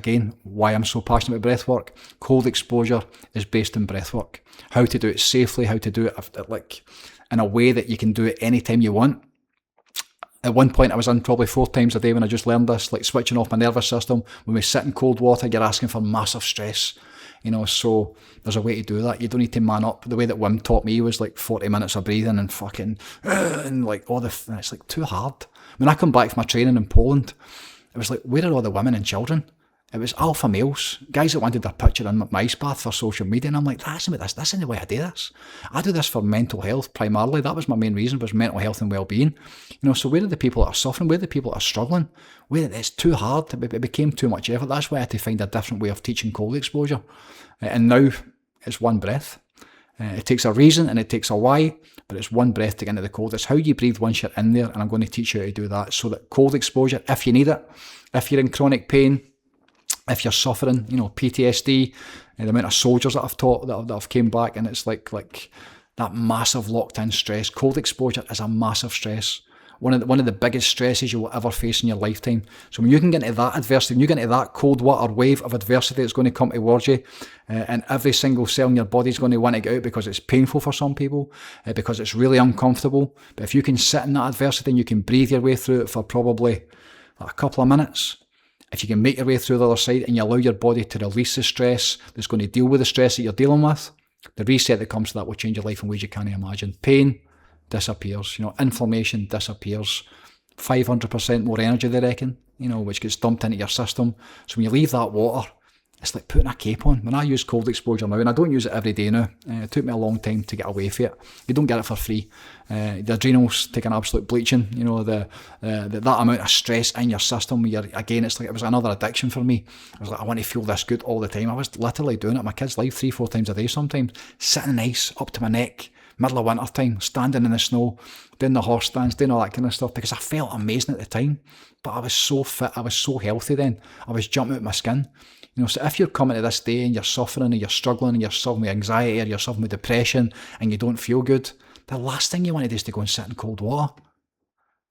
why I'm so passionate about breathwork. Cold exposure is based in breathwork. How to do it safely, how to do it like in a way that you can do it anytime you want. At one point, I was in probably 4 times a day when I just learned this, like switching off my nervous system. When we sit in cold water, you're asking for massive stress. You know, so there's a way to do that. You don't need to man up. The way that Wim taught me was like 40 minutes of breathing and fucking, and like and it's like too hard. When I come back from my training in Poland, it was like, where are all the women and children? It was alpha males, guys that wanted their picture in my ice bath for social media, and I'm like, that's isn't the way I do this. I do this for mental health primarily. That was my main reason, was mental health and well-being. You know, so where are the people that are suffering? Where are the people that are struggling? Where it's too hard, it became too much effort. That's why I had to find a different way of teaching cold exposure. And now it's one breath. It takes a reason and it takes a why, but it's one breath to get into the cold. It's how you breathe once you're in there, and I'm going to teach you how to do that. So that cold exposure, if you need it, if you're in chronic pain, if you're suffering, you know, PTSD, the amount of soldiers that I've taught that have came back, and it's like that massive locked in stress. Cold exposure is a massive stress. One of the biggest stresses you will ever face in your lifetime. So when you can get into that adversity, when you get into that cold water wave of adversity that's going to come towards you, and every single cell in your body is going to want to get out because it's painful for some people, because it's really uncomfortable. But if you can sit in that adversity and you can breathe your way through it for probably a couple of minutes, if you can make your way through the other side and you allow your body to release the stress that's going to deal with the stress that you're dealing with, the reset that comes to that will change your life in ways you can't imagine. Pain disappears, you know, inflammation disappears, 500% more energy, they reckon, you know, which gets dumped into your system. So when you leave that water, it's like putting a cape on. When I use cold exposure now, and I don't use it every day now, it took me a long time to get away from it. You don't get it for free. The adrenals take an absolute bleaching, you know, that amount of stress in your system. Again, it's like, it was another addiction for me. I was like, I want to feel this good all the time. I was literally doing it. My kids' life 3-4 times a day sometimes, sitting in ice up to my neck, middle of winter time, standing in the snow, doing the horse stance, doing all that kind of stuff, because I felt amazing at the time. But I was so fit, I was so healthy then. I was jumping out of my skin. You know, so if you're coming to this day and you're suffering and you're struggling and you're suffering with anxiety or you're suffering with depression and you don't feel good, the last thing you want to do is to go and sit in cold water.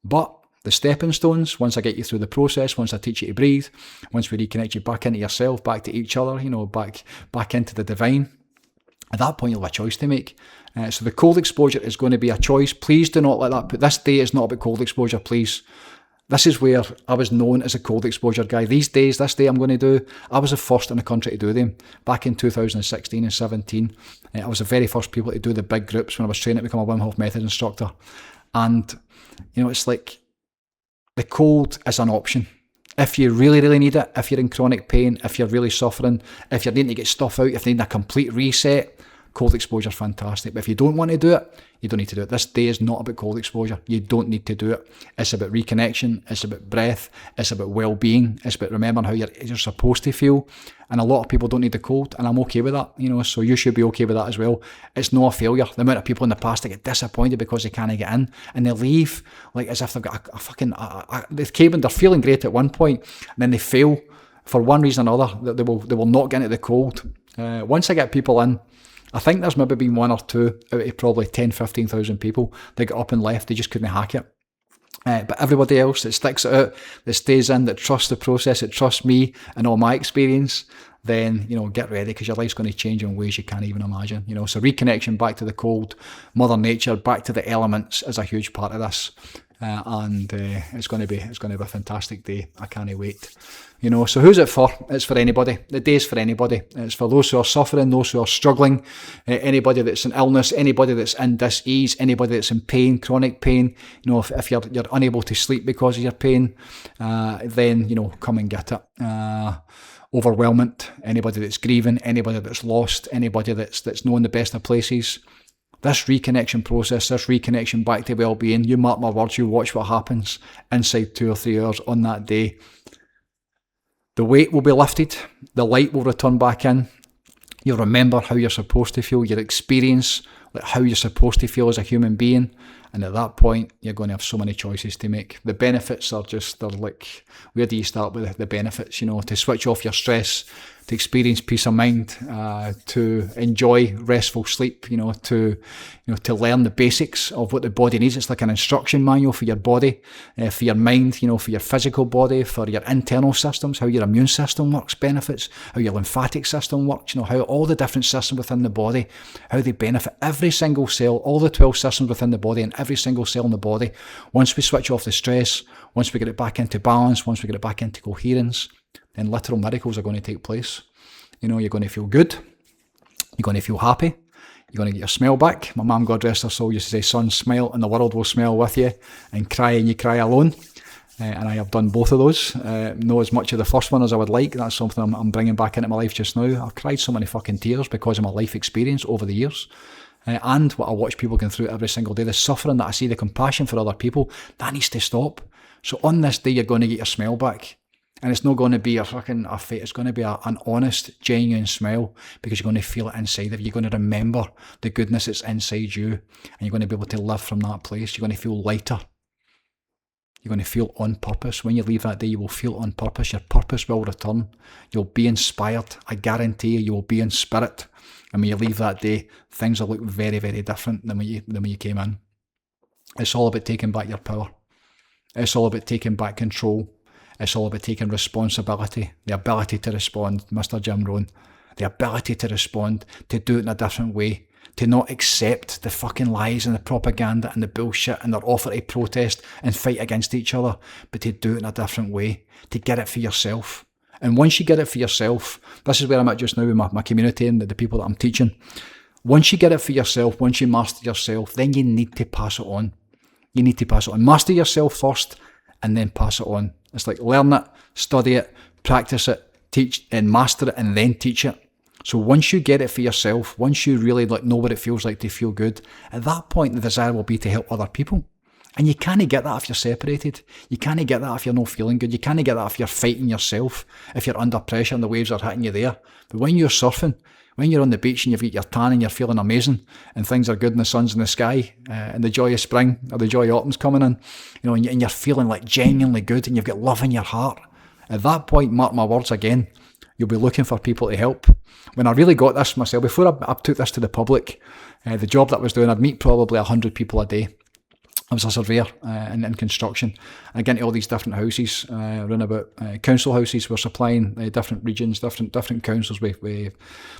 But the stepping stones, once I get you through the process, once I teach you to breathe, once we reconnect you back into yourself, back to each other, you know, back into the divine, at that point you'll have a choice to make. So the cold exposure is going to be a choice. Please do not let that put, this day is not about cold exposure, please. This is where I was known as a cold exposure guy. These days, this day I'm going to do, I was the first in the country to do them. Back in 2016 and 17, I was the very first people to do the big groups when I was training to become a Wim Hof method instructor. And, you know, it's like, the cold is an option. If you really, really need it, if you're in chronic pain, if you're really suffering, if you're needing to get stuff out, if you need a complete reset, Cold exposure is fantastic. But if you don't want to do it, you don't need to do it. This day is not about cold exposure. You don't need to do it. It's about reconnection. It's about breath. It's about well-being. It's about remembering how you're supposed to feel. And a lot of people don't need the cold, and I'm okay with that, so you should be okay with that as well. It's not a failure. The amount of people in the past that get disappointed because they can't get in, and they leave like as if they've got they've came in, they're feeling great at one point, and then they fail for one reason or another. They will not get into the cold. Once I get people in, I think there's maybe been 1 or 2 out of probably 10, 15,000 people that got up and left. They just couldn't hack it. But everybody else that sticks it out, that stays in, that trusts the process, that trusts me and all my experience, then, get ready, because your life's going to change in ways you can't even imagine. So reconnection back to the cold, Mother Nature, back to the elements is a huge part of this. And it's going to be a fantastic day. I can't wait. So who's it for? It's for anybody. The day's for anybody. It's for those who are suffering, those who are struggling, anybody that's in illness, anybody that's in dis-ease, anybody that's in pain, chronic pain. If you're unable to sleep because of your pain, then come and get it. Overwhelmment, anybody that's grieving, anybody that's lost, anybody that's known the best of places. This reconnection process, this reconnection back to well-being, you mark my words, you watch what happens inside 2 or 3 hours on that day. The weight will be lifted, the light will return back in, you'll remember how you're supposed to feel, your experience, like how you're supposed to feel as a human being, and at that point, you're going to have so many choices to make. The benefits they're like, where do you start with the benefits? To switch off your stress, to experience peace of mind, to enjoy restful sleep, to learn the basics of what the body needs. It's like an instruction manual for your body, for your mind, for your physical body, for your internal systems, how your immune system works, benefits, how your lymphatic system works, how all the different systems within the body, how they benefit every single cell, all the 12 systems within the body and every single cell in the body. Once we switch off the stress, once we get it back into balance, once we get it back into coherence, then literal miracles are going to take place. You're going to feel good. You're going to feel happy. You're going to get your smile back. My mum, God rest her soul, used to say, son, smile and the world will smile with you, and cry and you cry alone. And I have done both of those. Not as much of the first one as I would like. That's something I'm bringing back into my life just now. I've cried so many fucking tears because of my life experience over the years. And what I watch people going through every single day, the suffering that I see, the compassion for other people, that needs to stop. So on this day, you're going to get your smile back. And it's not going to be a fake, it's going to be an honest, genuine smile, because you're going to feel it inside of you. You're going to remember the goodness that's inside you, and you're going to be able to live from that place. You're going to feel lighter. You're going to feel on purpose. When you leave that day, you will feel on purpose. Your purpose will return. You'll be inspired. I guarantee you will be in spirit. And when you leave that day, things will look very, very different than when you came in. It's all about taking back your power. It's all about taking back control. It's all about taking responsibility, the ability to respond, Mr. Jim Rohn, the ability to respond, to do it in a different way, to not accept the fucking lies and the propaganda and the bullshit and their offer to protest and fight against each other, but to do it in a different way, to get it for yourself. And once you get it for yourself, this is where I'm at just now with my community and the people that I'm teaching. Once you get it for yourself, once you master yourself, then you need to pass it on. You need to pass it on. Master yourself first and then pass it on. It's like learn it, study it, practice it, teach and master it, and then teach it. So once you get it for yourself, once you really know what it feels like to feel good, at that point the desire will be to help other people. And you can't get that if you're separated. You can't get that if you're not feeling good. You can't get that if you're fighting yourself, if you're under pressure and the waves are hitting you there. But when you're surfing, when you're on the beach and you've got your tan and you're feeling amazing and things are good and the sun's in the sky and the joy of spring or the joy of autumn's coming in, and you're feeling like genuinely good and you've got love in your heart, at that point, mark my words again, you'll be looking for people to help. When I really got this myself, before I took this to the public, the job that I was doing, I'd meet probably 100 people a day. I was a surveyor in construction. I get into all these different houses, around about council houses. We're supplying different regions, different councils with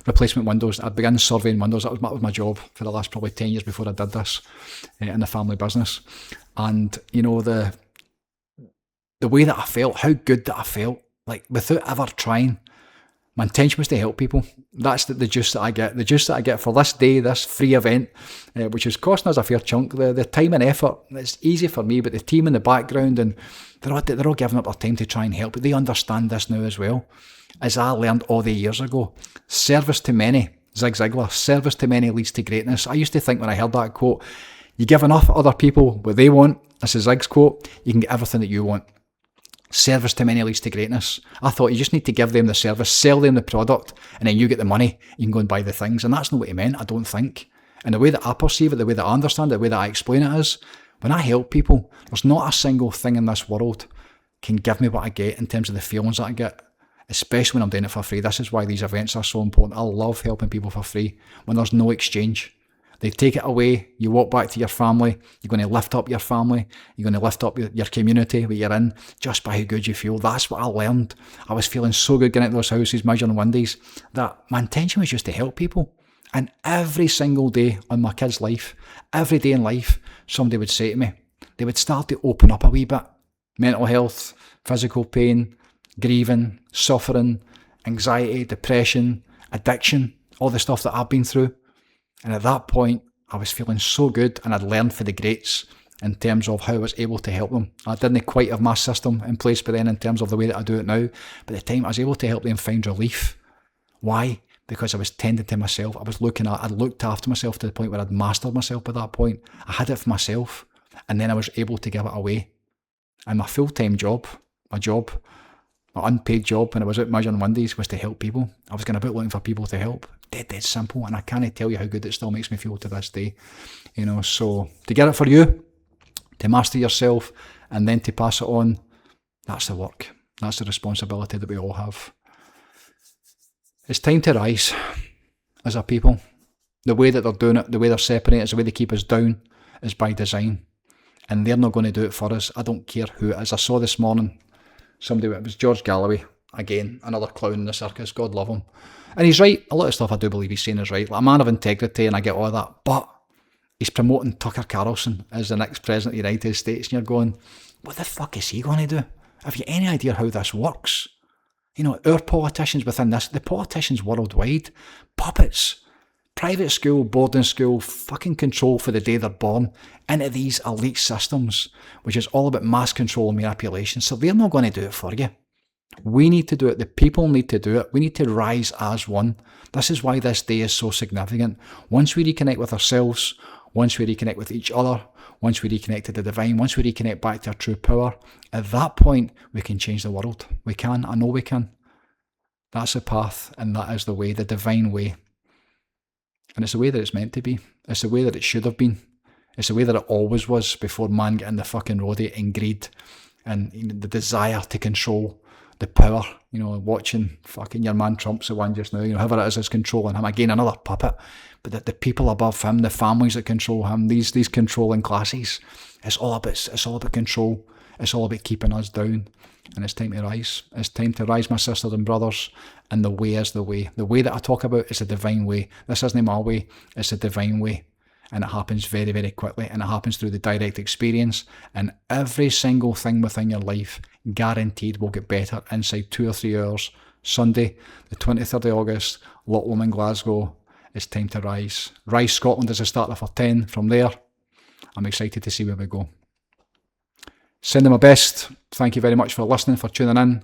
replacement windows. I'd begun surveying windows. That was my job for the last probably 10 years before I did this in the family business. And the way that I felt, how good that I felt, like without ever trying. My intention was to help people. That's the juice that I get. The juice that I get for this day, this free event, which is costing us a fair chunk. The time and effort, it's easy for me, but the team in the background, and they're all giving up their time to try and help. But they understand this now as well. As I learned all the years ago, service to many Zig Ziglar, service to many leads to greatness. I used to think when I heard that quote, you give enough other people what they want, this is Zig's quote, you can get everything that you want. Service to many leads to greatness. I thought you just need to give them the service, sell them the product, and then you get the money, you can go and buy the things. And that's not what he meant, I don't think. And the way that I perceive it, the way that I understand it, the way that I explain it is, when I help people, there's not a single thing in this world can give me what I get in terms of the feelings that I get, especially when I'm doing it for free. This is why these events are so important. I love helping people for free when there's no exchange. They take it away, you walk back to your family, you're going to lift up your family, you're going to lift up your community where you're in, just by how good you feel. That's what I learned. I was feeling so good getting into those houses, measuring windies, that my intention was just to help people. And every single day on my kid's life, every day in life, somebody would say to me, they would start to open up a wee bit. Mental health, physical pain, grieving, suffering, anxiety, depression, addiction, all the stuff that I've been through. And at that point, I was feeling so good, and I'd learned for the greats in terms of how I was able to help them. I didn't quite have my system in place by then in terms of the way that I do it now, but at the time I was able to help them find relief. Why? Because I was tending to myself. I'd looked after myself to the point where I'd mastered myself by that point. I had it for myself, and then I was able to give it away. And my full-time job, my unpaid job when I was out measuring windies was to help people. I was going about looking for people to help. Dead simple, and I can't tell you how good it still makes me feel to this day. So to get it for you, to master yourself, and then to pass it on, that's the work. That's the responsibility that we all have. It's time to rise as a people. The way that they're doing it, the way they're separating us, the way they keep us down is by design. And they're not going to do it for us. I don't care who it is. I saw this morning, it was George Galloway, again, another clown in the circus, God love him. And he's right, a lot of stuff I do believe he's saying is right. Like a man of integrity, and I get all of that, but he's promoting Tucker Carlson as the next president of the United States, and you're going, what the fuck is he going to do? Have you any idea how this works? Our politicians within this, the politicians worldwide, puppets, private school, boarding school, fucking control for the day they're born into these elite systems, which is all about mass control and manipulation. So they're not going to do it for you. We need to do it. The people need to do it. We need to rise as one. This is why this day is so significant. Once we reconnect with ourselves, once we reconnect with each other, once we reconnect to the divine, once we reconnect back to our true power, at that point, we can change the world. We can. I know we can. That's the path, and that is the way, the divine way. And it's the way that it's meant to be. It's the way that it should have been. It's the way that it always was before man got in the fucking roadie and greed and the desire to control the power. Watching fucking your man Trump's the one just now, whoever it is controlling him. Again, another puppet. But the people above him, the families that control him, these controlling classes, it's all about control. It's all about keeping us down. And it's time to rise. It's time to rise, my sisters and brothers. And the way is the way. The way that I talk about is a divine way. This isn't my way. It's a divine way. And it happens very, very quickly. And it happens through the direct experience. And every single thing within your life, guaranteed, will get better inside 2 or 3 hours. Sunday, the 23rd of August, Lotlam in Glasgow. It's time to rise. Rise Scotland is a starter for 10. From there, I'm excited to see where we go. Sending my best. Thank you very much for listening, for tuning in.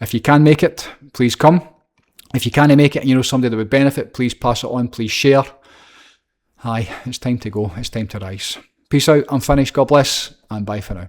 If you can make it, please come. If you can't make it and you know somebody that would benefit, please pass it on, please share. Aye, it's time to go. It's time to rise. Peace out. I'm finished. God bless, and bye for now.